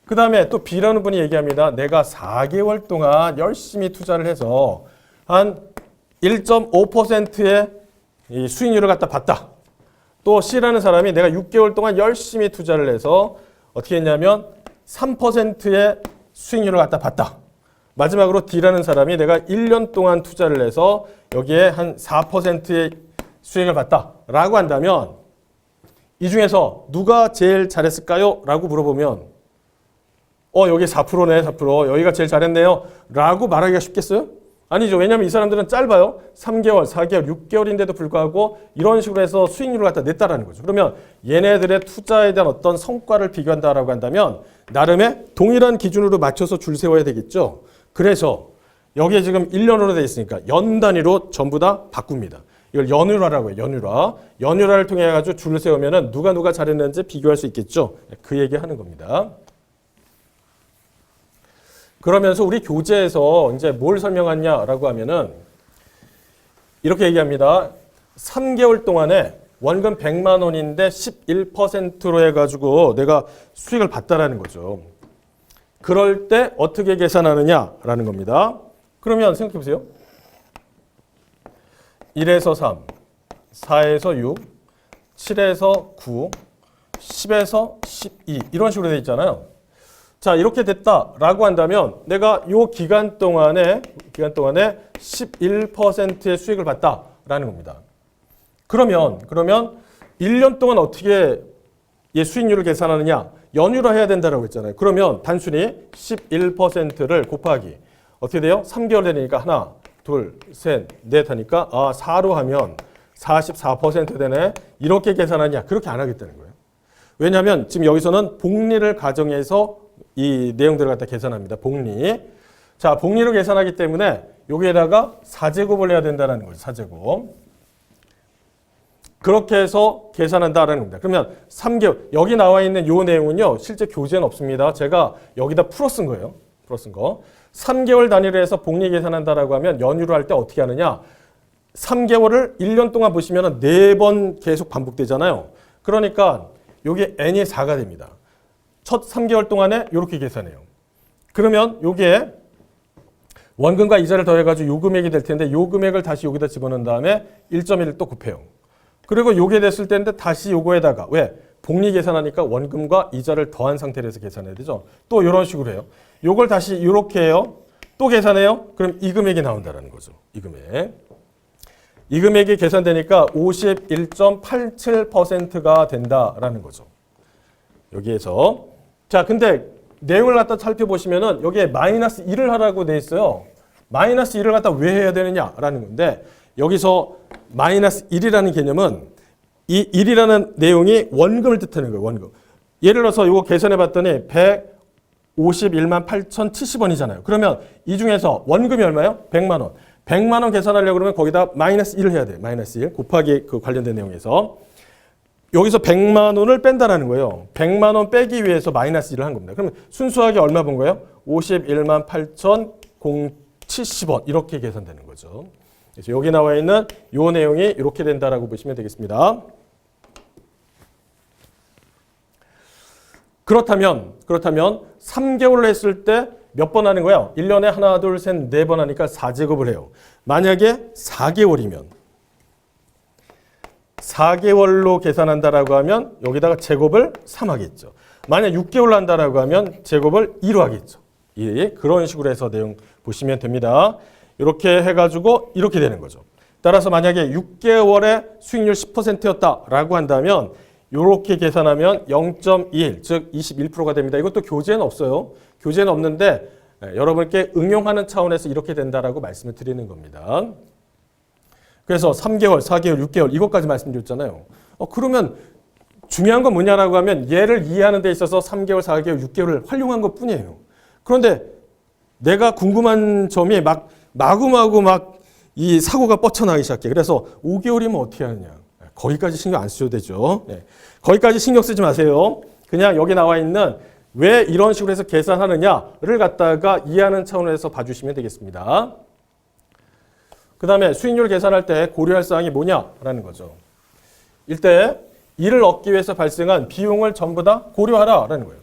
그 다음에 또 B라는 분이 얘기합니다. 내가 4개월 동안 열심히 투자를 해서 한 1.5%의 이 수익률을 갖다 봤다. 또 C라는 사람이 내가 6개월 동안 열심히 투자를 해서 어떻게 했냐면 3%의 수익률을 갖다 봤다. 마지막으로 D라는 사람이 내가 1년 동안 투자를 해서 여기에 한 4%의 수익을 봤다라고 한다면 이 중에서 누가 제일 잘했을까요? 라고 물어보면 여기 4%네 4%. 여기가 제일 잘했네요. 라고 말하기가 쉽겠어요? 아니죠. 왜냐하면 이 사람들은 짧아요. 3개월, 4개월, 6개월인데도 불구하고 이런 식으로 해서 수익률을 갖다 냈다라는 거죠. 그러면 얘네들의 투자에 대한 어떤 성과를 비교한다라고 한다면 나름의 동일한 기준으로 맞춰서 줄 세워야 되겠죠. 그래서 여기에 지금 1년으로 되어 있으니까 연 단위로 전부 다 바꿉니다. 이걸 연율화라고 해요. 연율화. 연율화를 통해 가지고 줄을 세우면은 누가 잘했는지 비교할 수 있겠죠. 그 얘기 하는 겁니다. 그러면서 우리 교재에서 이제 뭘 설명하냐라고 하면은 이렇게 얘기합니다. 3개월 동안에 원금 100만 원인데 11%로 해가지고 내가 수익을 봤다라는 거죠. 그럴 때 어떻게 계산하느냐라는 겁니다. 그러면 생각해 보세요. 1에서 3, 4에서 6, 7에서 9, 10에서 12 이런 식으로 되어 있잖아요. 자, 이렇게 됐다라고 한다면 내가 이 기간 동안에 11%의 수익을 봤다라는 겁니다. 그러면 1년 동안 어떻게 얘 수익률을 계산하느냐? 연율화해야 된다라고 했잖아요. 그러면 단순히 11%를 곱하기 어떻게 돼요? 3개월 되니까 하나, 둘, 셋, 넷 하니까 4로 하면 44% 되네. 이렇게 계산하냐? 그렇게 안 하겠다는 거예요. 왜냐하면 지금 여기서는 복리를 가정해서 이 내용들을 갖다 계산합니다. 복리. 자, 복리로 계산하기 때문에 여기에다가 4제곱을 해야 된다는 거죠. 4제곱. 그렇게 해서 계산한다라는 겁니다. 그러면 3개월 여기 나와 있는 이 내용은요. 실제 교재는 없습니다. 제가 여기다 풀어 쓴 거예요. 풀어 쓴 거. 3개월 단위로 해서 복리 계산한다라고 하면 연유를 할 때 어떻게 하느냐. 3개월을 1년 동안 보시면 4번 계속 반복되잖아요. 그러니까 여기 n이 4가 됩니다. 첫 3개월 동안에 이렇게 계산해요. 그러면 요게 원금과 이자를 더해가지고 요 금액이 될 텐데 요 금액을 다시 여기다 집어넣은 다음에 1.1을 또 곱해요. 그리고 요게 됐을 때인데 다시 요거에다가 왜? 복리 계산하니까 원금과 이자를 더한 상태로 해서 계산해야 되죠. 또 이런 식으로 해요. 요걸 다시 이렇게 해요. 또 계산해요. 그럼 이 금액이 나온다는 거죠. 이 금액. 이 금액이 계산되니까 51.87%가 된다라는 거죠. 여기에서. 자, 근데 내용을 갖다 살펴보시면은 여기에 마이너스 1을 하라고 돼 있어요. 마이너스 1을 갖다 왜 해야 되느냐라는 건데 여기서 마이너스 1이라는 개념은 이 1이라는 내용이 원금을 뜻하는 거예요. 원금. 예를 들어서 이거 계산해 봤더니 151만 8,070원이잖아요. 그러면 이 중에서 원금이 얼마예요? 100만 원. 100만 원 계산하려고 그러면 거기다 마이너스 1을 해야 돼요. 마이너스 1 곱하기 그 관련된 내용에서. 여기서 100만 원을 뺀다라는 거예요. 100만 원 빼기 위해서 마이너스 1을 한 겁니다. 그러면 순수하게 얼마 본 거예요? 51만 8,070원 이렇게 계산되는 거죠. 그래서 여기 나와 있는 이 내용이 이렇게 된다라고 보시면 되겠습니다. 그렇다면 3개월로 했을 때 몇 번 하는 거예요? 1년에 하나, 둘, 셋, 4번 하니까 4제곱을 해요. 만약에 4개월이면 4개월로 계산한다라고 하면 여기다가 제곱을 3 하겠죠. 만약 6개월로 한다라고 하면 제곱을 2로 하겠죠. 그런 식으로 해서 내용 보시면 됩니다. 이렇게 해가지고 이렇게 되는 거죠. 따라서 만약에 6개월에 수익률 10%였다라고 한다면 이렇게 계산하면 0.21, 즉 21%가 됩니다. 이것도 교재는 없어요. 교재는 없는데 여러분께 응용하는 차원에서 이렇게 된다라고 말씀을 드리는 겁니다. 그래서 3개월, 4개월, 6개월 이것까지 말씀드렸잖아요. 그러면 중요한 건 뭐냐라고 하면 얘를 이해하는 데 있어서 3개월, 4개월, 6개월을 활용한 것 뿐이에요. 그런데 내가 궁금한 점이 마구마구 이 사고가 뻗쳐나가기 시작해. 그래서 5개월이면 어떻게 하느냐. 거기까지 신경 안 쓰셔도 되죠. 거기까지 신경 쓰지 마세요. 그냥 여기 나와 있는 왜 이런 식으로 해서 계산하느냐를 갖다가 이해하는 차원에서 봐주시면 되겠습니다. 그 다음에 수익률 계산할 때 고려할 사항이 뭐냐라는 거죠. 일대 이를 얻기 위해서 발생한 비용을 전부 다 고려하라라는 거예요.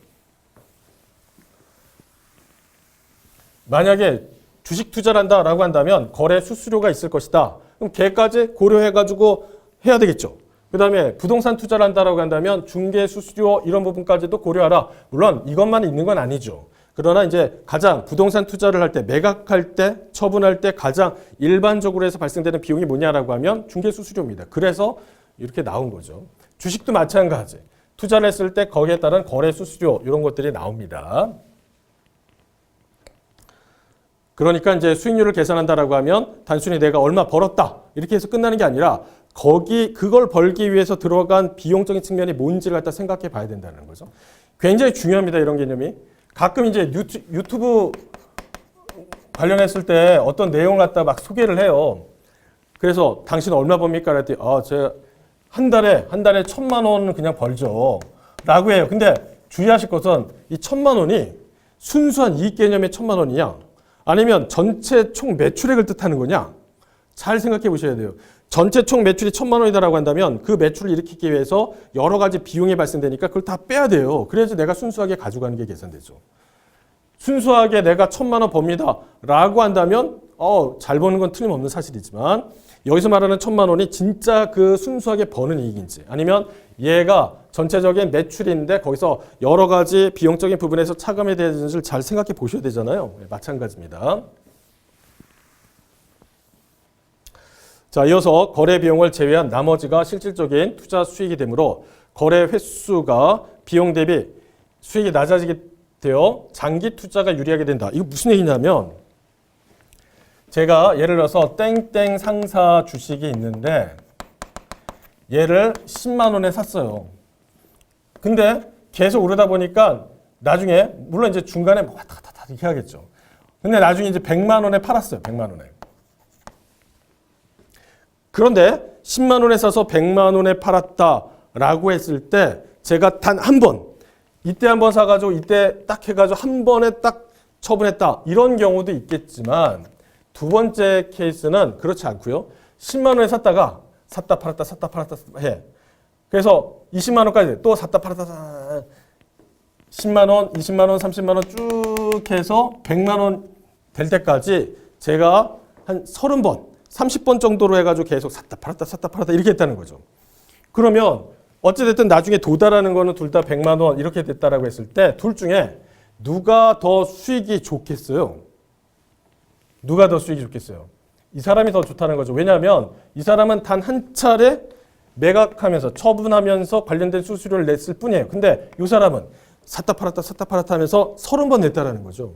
만약에 주식 투자를 한다라고 한다면 거래 수수료가 있을 것이다. 그럼 걔까지 고려해가지고 해야 되겠죠. 그 다음에 부동산 투자를 한다라고 한다면 중개 수수료 이런 부분까지도 고려하라. 물론 이것만 있는 건 아니죠. 그러나 이제 가장 부동산 투자를 할 때, 매각할 때, 처분할 때 가장 일반적으로 해서 발생되는 비용이 뭐냐라고 하면 중개 수수료입니다. 그래서 이렇게 나온 거죠. 주식도 마찬가지. 투자를 했을 때 거기에 따른 거래 수수료 이런 것들이 나옵니다. 그러니까 이제 수익률을 계산한다라고 하면 단순히 내가 얼마 벌었다 이렇게 해서 끝나는 게 아니라 그걸 벌기 위해서 들어간 비용적인 측면이 뭔지를 갖다 생각해 봐야 된다는 거죠. 굉장히 중요합니다. 이런 개념이. 가끔 이제 유튜브 관련했을 때 어떤 내용을 갖다 막 소개를 해요. 그래서 당신 얼마 법니까? 그랬더니 제가 한 달에 1,000만 원 그냥 벌죠. 라고 해요. 근데 주의하실 것은 이 1,000만 원이 순수한 이익 개념의 1,000만 원이냐? 아니면 전체 총 매출액을 뜻하는 거냐? 잘 생각해 보셔야 돼요. 전체 총 매출이 1,000만 원이다라고 한다면 그 매출을 일으키기 위해서 여러 가지 비용이 발생되니까 그걸 다 빼야 돼요. 그래야지 내가 순수하게 가져가는 게 계산되죠. 순수하게 내가 1,000만 원 법니다 라고 한다면 잘 버는 건 틀림없는 사실이지만 여기서 말하는 1,000만 원이 진짜 그 순수하게 버는 이익인지 아니면 얘가 전체적인 매출인데 거기서 여러 가지 비용적인 부분에서 차감이 되는지를 잘 생각해 보셔야 되잖아요. 마찬가지입니다. 자, 이어서 거래 비용을 제외한 나머지가 실질적인 투자 수익이 되므로 거래 횟수가 비용 대비 수익이 낮아지게 되어 장기 투자가 유리하게 된다. 이거 무슨 얘기냐면 제가 예를 들어서 땡땡 상사 주식이 있는데 얘를 10만 원에 샀어요. 근데 계속 오르다 보니까 나중에 물론 이제 중간에 뭐 왔다 갔다 이렇게 해야겠죠. 근데 나중에 이제 100만 원에 팔았어요. 100만 원에. 그런데 10만 원에 사서 100만 원에 팔았다라고 했을 때 제가 단 한 번, 이때 한 번 사가지고 이때 딱 해가지고 한 번에 딱 처분했다. 이런 경우도 있겠지만 두 번째 케이스는 그렇지 않고요. 10만 원에 샀다가 샀다 팔았다 해. 그래서 20만 원까지 또 샀다 팔았다 10만 원, 20만 원, 30만 원 쭉 해서 100만 원 될 때까지 제가 한 30번, 30번 정도로 해가지고 계속 샀다 팔았다 이렇게 했다는 거죠. 그러면 어찌됐든 나중에 도달하는 거는 둘 다 100만 원 이렇게 됐다라고 했을 때 둘 중에 누가 더 수익이 좋겠어요? 누가 더 수익이 좋겠어요? 이 사람이 더 좋다는 거죠. 왜냐하면 이 사람은 단 한 차례 매각하면서 처분하면서 관련된 수수료를 냈을 뿐이에요. 근데 이 사람은 샀다 팔았다 하면서 30번 냈다라는 거죠.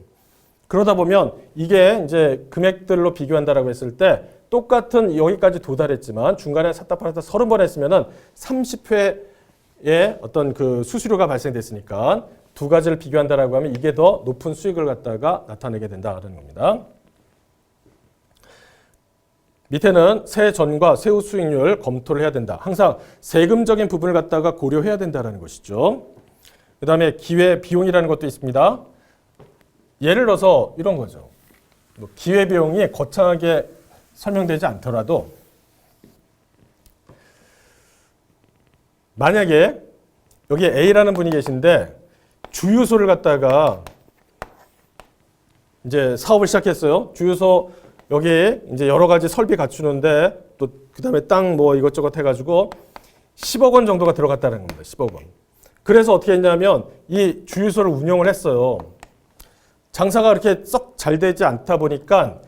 그러다 보면 이게 이제 금액들로 비교한다라고 했을 때 똑같은 여기까지 도달했지만 중간에 샀다 팔았다 30번 했으면은 30회의 어떤 그 수수료가 발생됐으니까 두 가지를 비교한다라고 하면 이게 더 높은 수익을 갖다가 나타내게 된다는 겁니다. 밑에는 세전과 세후 수익률 검토를 해야 된다. 항상 세금적인 부분을 갖다가 고려해야 된다는 것이죠. 그 다음에 기회 비용이라는 것도 있습니다. 예를 들어서 이런 거죠. 기회 비용이 거창하게 설명되지 않더라도 만약에 여기 A라는 분이 계신데 주유소를 갖다가 이제 사업을 시작했어요. 주유소 여기 이제 여러 가지 설비 갖추는데 또 그다음에 땅 뭐 이것저것 해가지고 10억 원 정도가 들어갔다는 겁니다. 10억 원. 그래서 어떻게 했냐면 이 주유소를 운영을 했어요. 장사가 그렇게 썩 잘 되지 않다 보니까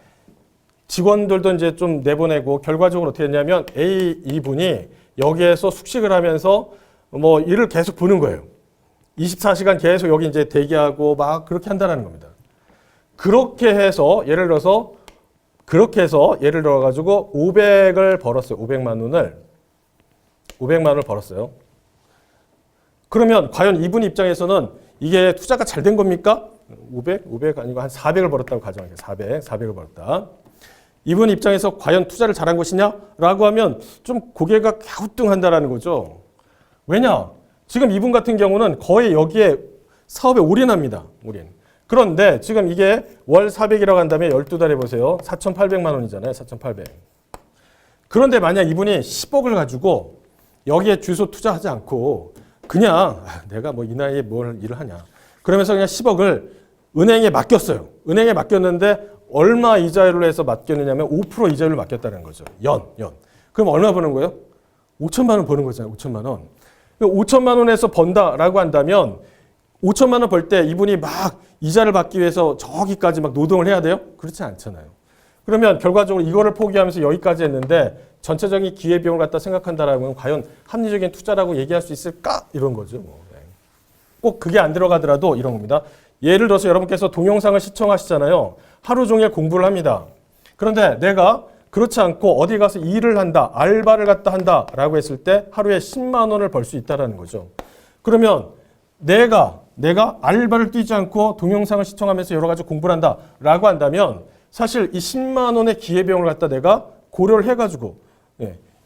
직원들도 이제 좀 내보내고 결과적으로 어떻게 했냐면 A 이분이 여기에서 숙식을 하면서 뭐 일을 계속 보는 거예요. 24시간 계속 여기 이제 대기하고 막 그렇게 한다는 겁니다. 그렇게 해서 예를 들어서 예를 들어 가지고 500을 벌었어요. 500만 원을 벌었어요. 그러면 과연 이분 입장에서는 이게 투자가 잘 된 겁니까? 500 아니고 한 400을 벌었다고 가정할게요. 400을 벌었다. 이분 입장에서 과연 투자를 잘한 것이냐라고 하면 좀 고개가 갸우뚱한다라는 거죠. 왜냐? 지금 이분 같은 경우는 거의 여기에 사업에 올인합니다. 올인. 그런데 지금 이게 월 400이라고 한다면 12달 해보세요. 4,800만 원이잖아요. 4,800. 그런데 만약 이분이 10억을 가지고 여기에 주소 투자하지 않고 그냥 내가 뭐 이 나이에 뭘 일을 하냐. 그러면서 그냥 10억을 은행에 맡겼어요. 은행에 맡겼는데 얼마 이자율로 해서 맡겼느냐면 5% 이자율로 맡겼다는 거죠. 연. 그럼 얼마 버는 거예요? 5천만 원 버는 거잖아요. 5천만 원. 5천만 원에서 번다라고 한다면 5천만 원 벌 때 이분이 막 이자를 받기 위해서 저기까지 막 노동을 해야 돼요? 그렇지 않잖아요. 그러면 결과적으로 이거를 포기하면서 여기까지 했는데 전체적인 기회비용을 갖다 생각한다라면 과연 합리적인 투자라고 얘기할 수 있을까? 이런 거죠. 꼭 그게 안 들어가더라도 이런 겁니다. 예를 들어서 여러분께서 동영상을 시청하시잖아요. 하루 종일 공부를 합니다. 그런데 내가 그렇지 않고 어디 가서 일을 한다, 알바를 갖다 한다라고 했을 때 하루에 10만 원을 벌 수 있다는 거죠. 그러면 내가 알바를 뛰지 않고 동영상을 시청하면서 여러 가지 공부를 한다라고 한다면 사실 이 10만 원의 기회비용을 갖다 내가 고려를 해가지고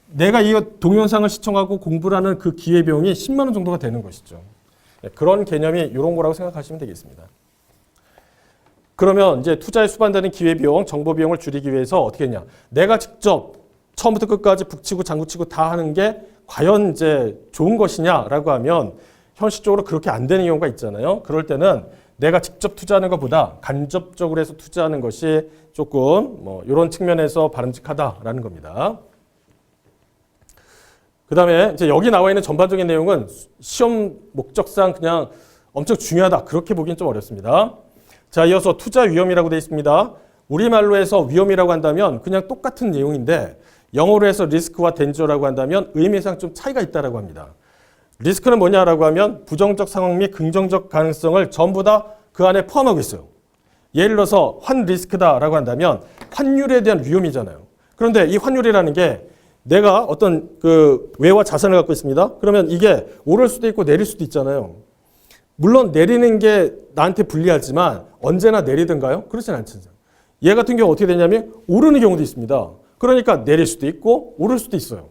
내가 이 동영상을 시청하고 공부를 하는 그 기회비용이 10만 원 정도가 되는 것이죠. 그런 개념이 이런 거라고 생각하시면 되겠습니다. 그러면 이제 투자에 수반되는 기회비용, 정보비용을 줄이기 위해서 어떻게 했냐. 내가 직접 처음부터 끝까지 북치고 장구치고 다 하는 게 과연 이제 좋은 것이냐라고 하면 현실적으로 그렇게 안 되는 경우가 있잖아요. 그럴 때는 내가 직접 투자하는 것보다 간접적으로 해서 투자하는 것이 조금 뭐 이런 측면에서 바람직하다라는 겁니다. 그 다음에 이제 여기 나와 있는 전반적인 내용은 시험 목적상 그냥 엄청 중요하다. 그렇게 보기는 좀 어렵습니다. 자, 이어서 투자 위험이라고 되어 있습니다. 우리말로 해서 위험이라고 한다면 그냥 똑같은 내용인데 영어로 해서 리스크와 덴저라고 한다면 의미상 좀 차이가 있다라고 합니다. 리스크는 뭐냐라고 하면 부정적 상황 및 긍정적 가능성을 전부 다 그 안에 포함하고 있어요. 예를 들어서 환 리스크다라고 한다면 환율에 대한 위험이잖아요. 그런데 이 환율이라는 게 내가 어떤 그 외화 자산을 갖고 있습니다. 그러면 이게 오를 수도 있고 내릴 수도 있잖아요. 물론 내리는 게 나한테 불리하지만 언제나 내리든가요? 그렇진 않잖아요. 얘 같은 경우 어떻게 되냐면 오르는 경우도 있습니다. 그러니까 내릴 수도 있고 오를 수도 있어요.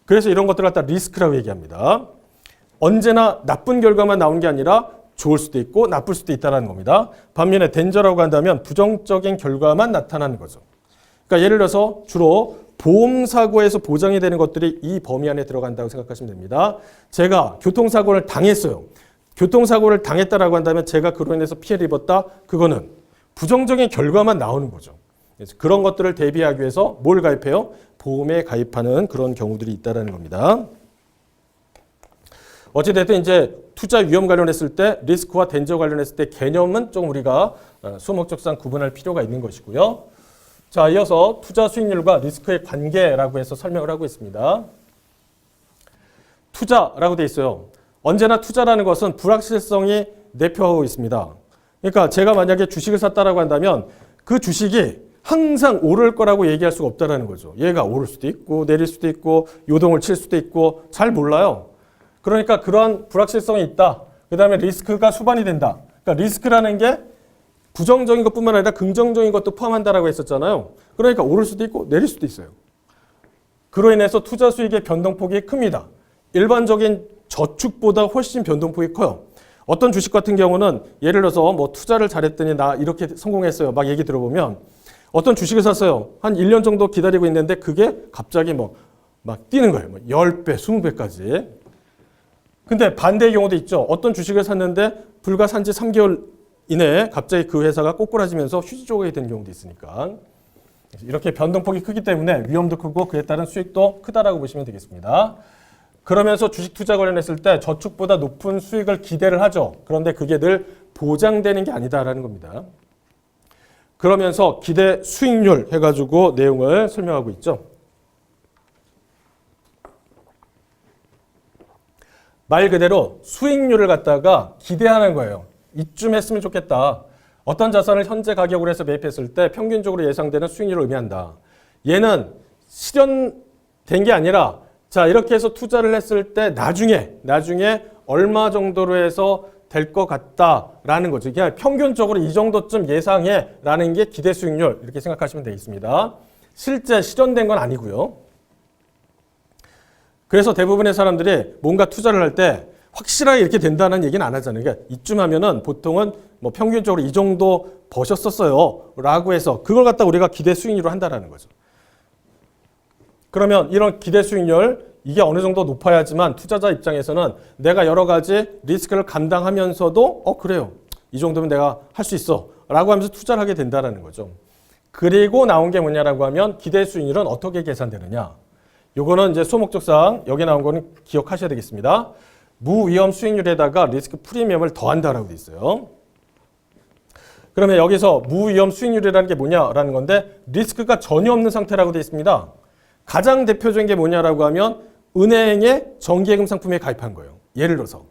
그래서 이런 것들을 갖다 리스크라고 얘기합니다. 언제나 나쁜 결과만 나오는 게 아니라 좋을 수도 있고 나쁠 수도 있다는 겁니다. 반면에 덴저라고 한다면 부정적인 결과만 나타나는 거죠. 그러니까 예를 들어서 주로 보험사고에서 보장이 되는 것들이 이 범위 안에 들어간다고 생각하시면 됩니다. 제가 교통사고를 당했어요. 교통사고를 당했다라고 한다면 제가 그로 인해서 피해를 입었다. 그거는 부정적인 결과만 나오는 거죠. 그래서 그런 것들을 대비하기 위해서 뭘 가입해요? 보험에 가입하는 그런 경우들이 있다는 겁니다. 어찌됐든 이제 투자 위험 관련했을 때 리스크와 덴저 관련했을 때 개념은 좀 우리가 수업 목적상 구분할 필요가 있는 것이고요. 자, 이어서 투자 수익률과 리스크의 관계라고 해서 설명을 하고 있습니다. 투자라고 되어 있어요. 언제나 투자라는 것은 불확실성이 내표하고 있습니다. 그러니까 제가 만약에 주식을 샀다라고 한다면 그 주식이 항상 오를 거라고 얘기할 수가 없다라는 거죠. 얘가 오를 수도 있고 내릴 수도 있고 요동을 칠 수도 있고 잘 몰라요. 그러니까 그러한 불확실성이 있다. 그 다음에 리스크가 수반이 된다. 그러니까 리스크라는 게 부정적인 것뿐만 아니라 긍정적인 것도 포함한다라고 했었잖아요. 그러니까 오를 수도 있고 내릴 수도 있어요. 그로 인해서 투자 수익의 변동폭이 큽니다. 일반적인 저축보다 훨씬 변동폭이 커요. 어떤 주식 같은 경우는 예를 들어서 뭐 투자를 잘했더니 나 이렇게 성공했어요. 막 얘기 들어보면 어떤 주식을 샀어요. 한 1년 정도 기다리고 있는데 그게 갑자기 막 뛰는 거예요. 뭐 10배, 20배까지. 근데 반대의 경우도 있죠. 어떤 주식을 샀는데 불과 산지 3개월 이내에 갑자기 그 회사가 꼬꾸라지면서 휴지 조각이 된 경우도 있으니까 이렇게 변동폭이 크기 때문에 위험도 크고 그에 따른 수익도 크다라고 보시면 되겠습니다. 그러면서 주식 투자 관련했을 때 저축보다 높은 수익을 기대를 하죠. 그런데 그게 늘 보장되는 게 아니다라는 겁니다. 그러면서 기대 수익률 해가지고 내용을 설명하고 있죠. 말 그대로 수익률을 갖다가 기대하는 거예요. 이쯤 했으면 좋겠다. 어떤 자산을 현재 가격으로 해서 매입했을 때 평균적으로 예상되는 수익률을 의미한다. 얘는 실현된 게 아니라 자 이렇게 해서 투자를 했을 때 나중에 얼마 정도로 해서 될 것 같다라는 거죠. 그냥 평균적으로 이 정도쯤 예상해라는 게 기대 수익률 이렇게 생각하시면 되겠습니다. 실제 실현된 건 아니고요. 그래서 대부분의 사람들이 뭔가 투자를 할 때 확실하게 이렇게 된다는 얘기는 안 하잖아요. 그러니까 이쯤 하면은 보통은 뭐 평균적으로 이 정도 버셨었어요 라고 해서 그걸 갖다 우리가 기대 수익률로 한다라는 거죠. 그러면 이런 기대 수익률 이게 어느 정도 높아야지만 투자자 입장에서는 내가 여러 가지 리스크를 감당하면서도 그래요. 이 정도면 내가 할 수 있어 라고 하면서 투자를 하게 된다는 거죠. 그리고 나온 게 뭐냐라고 하면 기대 수익률은 어떻게 계산되느냐. 요거는 이제 소목적상 여기 나온 거는 기억하셔야 되겠습니다. 무위험 수익률에다가 리스크 프리미엄을 더한다라고 돼 있어요. 그러면 여기서 무위험 수익률이라는 게 뭐냐라는 건데 리스크가 전혀 없는 상태라고 돼 있습니다. 가장 대표적인 게 뭐냐라고 하면 은행에 정기예금 상품에 가입한 거예요. 예를 들어서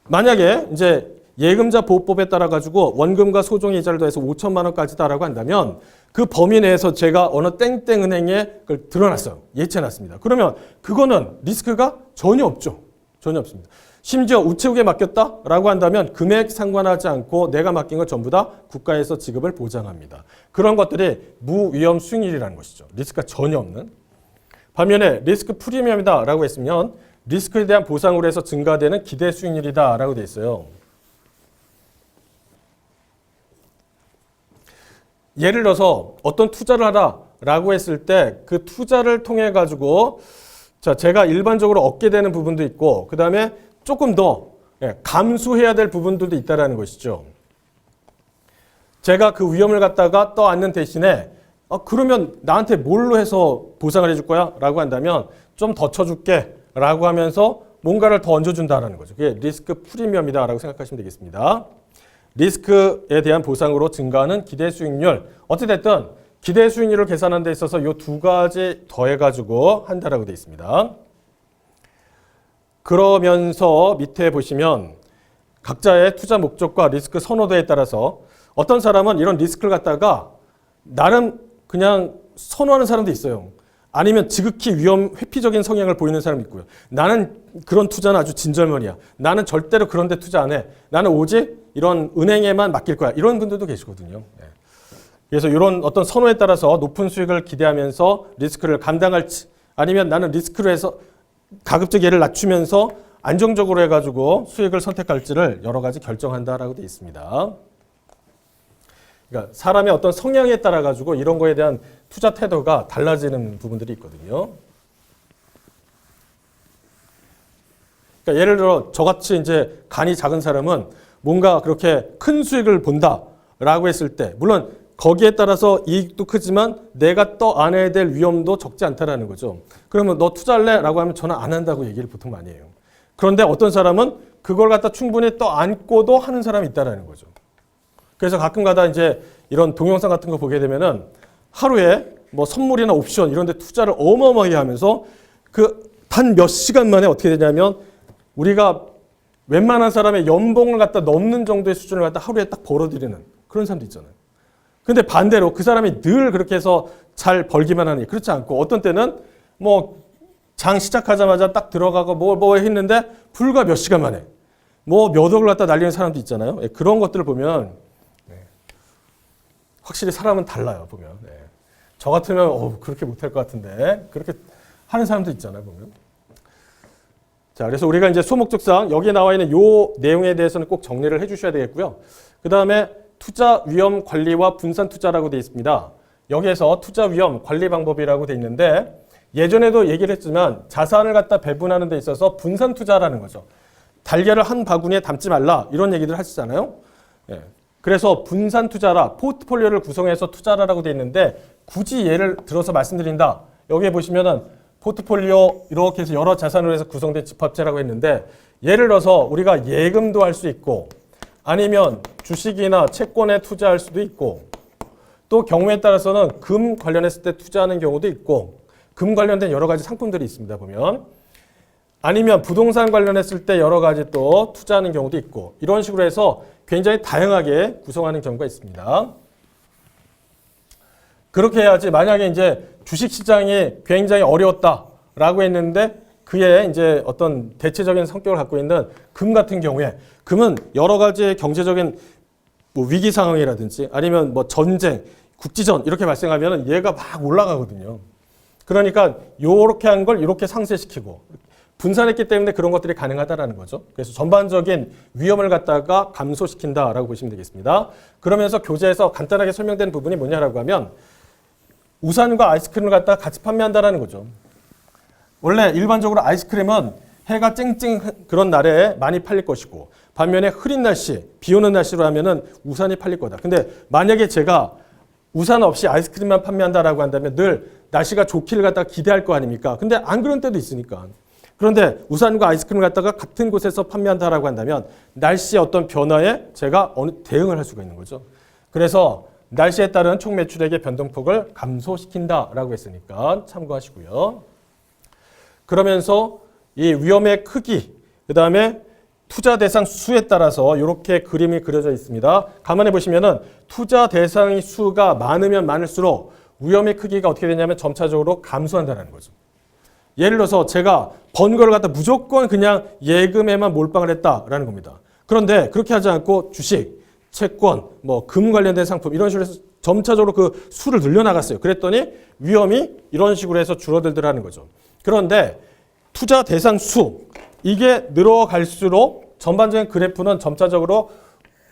만약에 이제 예금자 보호법에 따라 가지고 원금과 소정의 이자를 더해서 5천만 원까지다라고 한다면 그 범위 내에서 제가 어느 땡땡 은행에 그걸 드러났어요. 예치해놨습니다. 그러면 그거는 리스크가 전혀 없죠. 전혀 없습니다. 심지어 우체국에 맡겼다라고 한다면 금액 상관하지 않고 내가 맡긴 건 전부 다 국가에서 지급을 보장합니다. 그런 것들이 무위험 수익률이라는 것이죠. 리스크가 전혀 없는. 반면에 리스크 프리미엄이다라고 했으면 리스크에 대한 보상으로 해서 증가되는 기대 수익률이다라고 돼 있어요. 예를 들어서 어떤 투자를 하라라고 했을 때 그 투자를 통해 가지고 자 제가 일반적으로 얻게 되는 부분도 있고 그 다음에 조금 더 감수해야 될 부분들도 있다라는 것이죠. 제가 그 위험을 갖다가 떠안는 대신에 그러면 나한테 뭘로 해서 보상을 해줄 거야? 라고 한다면 좀 더 쳐줄게 라고 하면서 뭔가를 더 얹어준다라는 거죠. 그게 리스크 프리미엄이다 라고 생각하시면 되겠습니다. 리스크에 대한 보상으로 증가하는 기대 수익률. 어찌됐든 기대 수익률을 계산하는 데 있어서 이 두 가지 더해가지고 한다라고 되어 있습니다. 그러면서 밑에 보시면 각자의 투자 목적과 리스크 선호도에 따라서 어떤 사람은 이런 리스크를 갖다가 나름 그냥 선호하는 사람도 있어요. 아니면 지극히 회피적인 성향을 보이는 사람이 있고요. 나는 그런 투자는 아주 진절머리야. 나는 절대로 그런 데 투자 안 해. 나는 오직 이런 은행에만 맡길 거야. 이런 분들도 계시거든요. 그래서 이런 어떤 선호에 따라서 높은 수익을 기대하면서 리스크를 감당할지 아니면 나는 리스크로 해서 가급적 얘를 낮추면서 안정적으로 해가지고 수익을 선택할지를 여러 가지 결정한다라고 되어 있습니다. 그러니까 사람의 어떤 성향에 따라 가지고 이런 거에 대한 투자 태도가 달라지는 부분들이 있거든요. 그러니까 예를 들어 저같이 이제 간이 작은 사람은 뭔가 그렇게 큰 수익을 본다라고 했을 때 물론 거기에 따라서 이익도 크지만 내가 떠안아야 될 위험도 적지 않다라는 거죠. 그러면 너 투자할래? 라고 하면 저는 안 한다고 얘기를 보통 많이 해요. 그런데 어떤 사람은 그걸 갖다 충분히 떠안고도 하는 사람이 있다라는 거죠. 그래서 가끔 가다 이제 이런 동영상 같은 거 보게 되면은 하루에 뭐 선물이나 옵션 이런 데 투자를 어마어마하게 하면서 그 단 몇 시간 만에 어떻게 되냐면 우리가 웬만한 사람의 연봉을 갖다 넘는 정도의 수준을 갖다 하루에 딱 벌어들이는 그런 사람도 있잖아요. 근데 반대로 그 사람이 늘 그렇게 해서 잘 벌기만 하니 그렇지 않고 어떤 때는 뭐 장 시작하자마자 딱 들어가고 뭐 했는데 불과 몇 시간 만에 뭐 몇 억을 갖다 날리는 사람도 있잖아요. 그런 것들을 보면 확실히 사람은 달라요. 보면 저 같으면 그렇게 못할 것 같은데 그렇게 하는 사람도 있잖아요. 보면 자 그래서 우리가 이제 소목적상 여기에 나와 있는 요 내용에 대해서는 꼭 정리를 해주셔야 되겠고요. 그 다음에 투자 위험 관리와 분산 투자라고 되어 있습니다. 여기에서 투자 위험 관리 방법이라고 되어 있는데 예전에도 얘기를 했지만 자산을 갖다 배분하는 데 있어서 분산 투자라는 거죠. 달걀을 한 바구니에 담지 말라 이런 얘기들 하시잖아요. 그래서 분산 투자라 포트폴리오를 구성해서 투자라고 되어 있는데 굳이 예를 들어서 말씀드린다. 여기에 보시면은 포트폴리오 이렇게 해서 여러 자산으로 해서 구성된 집합체라고 했는데 예를 들어서 우리가 예금도 할 수 있고 아니면 주식이나 채권에 투자할 수도 있고 또 경우에 따라서는 금 관련했을 때 투자하는 경우도 있고 금 관련된 여러 가지 상품들이 있습니다. 보면 아니면 부동산 관련했을 때 여러 가지 또 투자하는 경우도 있고 이런 식으로 해서 굉장히 다양하게 구성하는 경우가 있습니다. 그렇게 해야지 만약에 이제 주식시장이 굉장히 어려웠다라고 했는데 그의 이제 어떤 대체적인 성격을 갖고 있는 금 같은 경우에 금은 여러 가지의 경제적인 뭐 위기 상황이라든지 아니면 뭐 전쟁, 국지전 이렇게 발생하면 얘가 막 올라가거든요. 그러니까 요렇게 한 걸 이렇게 상쇄시키고 분산했기 때문에 그런 것들이 가능하다라는 거죠. 그래서 전반적인 위험을 갖다가 감소시킨다라고 보시면 되겠습니다. 그러면서 교재에서 간단하게 설명된 부분이 뭐냐라고 하면 우산과 아이스크림을 갖다가 같이 판매한다라는 거죠. 원래 일반적으로 아이스크림은 해가 쨍쨍 그런 날에 많이 팔릴 것이고 반면에 흐린 날씨, 비 오는 날씨로 하면은 우산이 팔릴 거다. 근데 만약에 제가 우산 없이 아이스크림만 판매한다라고 한다면 늘 날씨가 좋기를 갖다가 기대할 거 아닙니까? 근데 안 그런 때도 있으니까. 그런데 우산과 아이스크림을 갖다가 같은 곳에서 판매한다라고 한다면 날씨의 어떤 변화에 제가 어느 대응을 할 수가 있는 거죠. 그래서 날씨에 따른 총 매출액의 변동폭을 감소시킨다라고 했으니까 참고하시고요. 그러면서 이 위험의 크기, 그 다음에 투자 대상 수에 따라서 이렇게 그림이 그려져 있습니다. 가만히 보시면은 투자 대상의 수가 많으면 많을수록 위험의 크기가 어떻게 되냐면 점차적으로 감소한다는 거죠. 예를 들어서 제가 번 걸 갖다 무조건 그냥 예금에만 몰빵을 했다라는 겁니다. 그런데 그렇게 하지 않고 주식, 채권, 뭐 금 관련된 상품 이런 식으로 해서 점차적으로 그 수를 늘려나갔어요. 그랬더니 위험이 이런 식으로 해서 줄어들더라는 거죠. 그런데 투자 대상 수 이게 늘어갈수록 전반적인 그래프는 점차적으로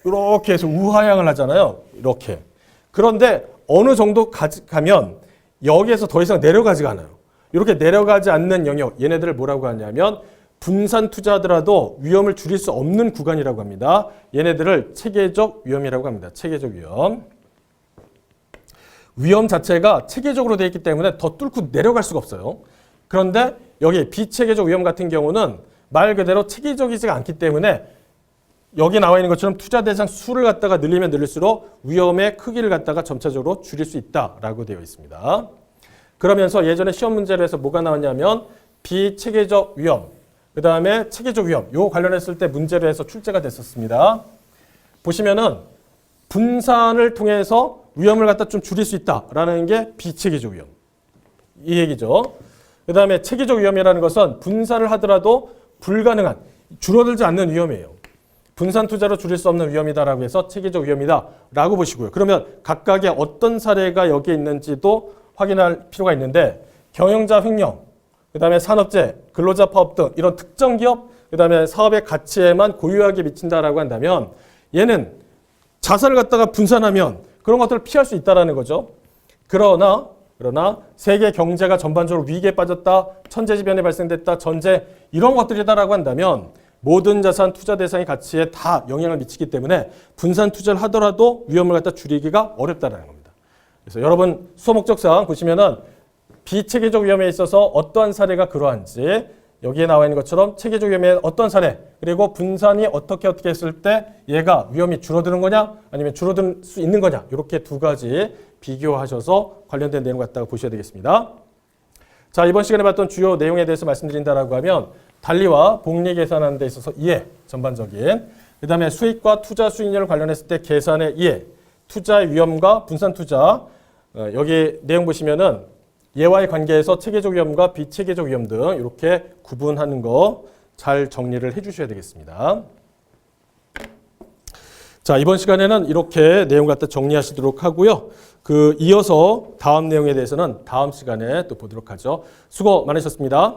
이렇게 해서 우하향을 하잖아요. 이렇게. 그런데 어느 정도 가면 여기에서 더 이상 내려가지가 않아요. 이렇게 내려가지 않는 영역, 얘네들을 뭐라고 하냐면 분산 투자하더라도 위험을 줄일 수 없는 구간이라고 합니다. 얘네들을 체계적 위험이라고 합니다. 체계적 위험. 위험 자체가 체계적으로 되어 있기 때문에 더 뚫고 내려갈 수가 없어요. 그런데 여기 비체계적 위험 같은 경우는 말 그대로 체계적이지가 않기 때문에 여기 나와 있는 것처럼 투자 대상 수를 갖다가 늘리면 늘릴수록 위험의 크기를 갖다가 점차적으로 줄일 수 있다라고 되어 있습니다. 그러면서 예전에 시험 문제로 해서 뭐가 나왔냐면 비체계적 위험, 그 다음에 체계적 위험, 요 관련했을 때 문제로 해서 출제가 됐었습니다. 보시면은 분산을 통해서 위험을 갖다 좀 줄일 수 있다라는 게 비체계적 위험. 이 얘기죠. 그 다음에 체계적 위험이라는 것은 분산을 하더라도 불가능한, 줄어들지 않는 위험이에요. 분산 투자로 줄일 수 없는 위험이다라고 해서 체계적 위험이다라고 보시고요. 그러면 각각의 어떤 사례가 여기에 있는지도 확인할 필요가 있는데 경영자 횡령, 그 다음에 산업재, 근로자 파업 등 이런 특정 기업, 그 다음에 사업의 가치에만 고유하게 미친다라고 한다면 얘는 자산을 갖다가 분산하면 그런 것들을 피할 수 있다라는 거죠. 그러나 세계 경제가 전반적으로 위기에 빠졌다, 천재지변이 발생됐다, 전쟁 이런 것들이다라고 한다면 모든 자산 투자 대상의 가치에 다 영향을 미치기 때문에 분산 투자를 하더라도 위험을 갖다 줄이기가 어렵다라는 겁니다. 그래서 여러분 수업 목적상 보시면은 비체계적 위험에 있어서 어떠한 사례가 그러한지 여기에 나와 있는 것처럼 체계적 위험의 어떤 사례 그리고 분산이 어떻게 했을 때 얘가 위험이 줄어드는 거냐 아니면 줄어들 수 있는 거냐 이렇게 두 가지 비교하셔서 관련된 내용 갖다가 보셔야 되겠습니다. 자, 이번 시간에 봤던 주요 내용에 대해서 말씀드린다라고 하면 단리와 복리 계산하는 데 있어서 이해 전반적인, 그 다음에 수익과 투자 수익률을 관련했을 때 계산의 이해, 투자의 위험과 분산 투자, 여기 내용 보시면은 얘와의 관계에서 체계적 위험과 비체계적 위험 등 이렇게 구분하는 거 잘 정리를 해주셔야 되겠습니다. 자, 이번 시간에는 이렇게 내용 갖다 정리하시도록 하고요. 이어서 다음 내용에 대해서는 다음 시간에 또 보도록 하죠. 수고 많으셨습니다.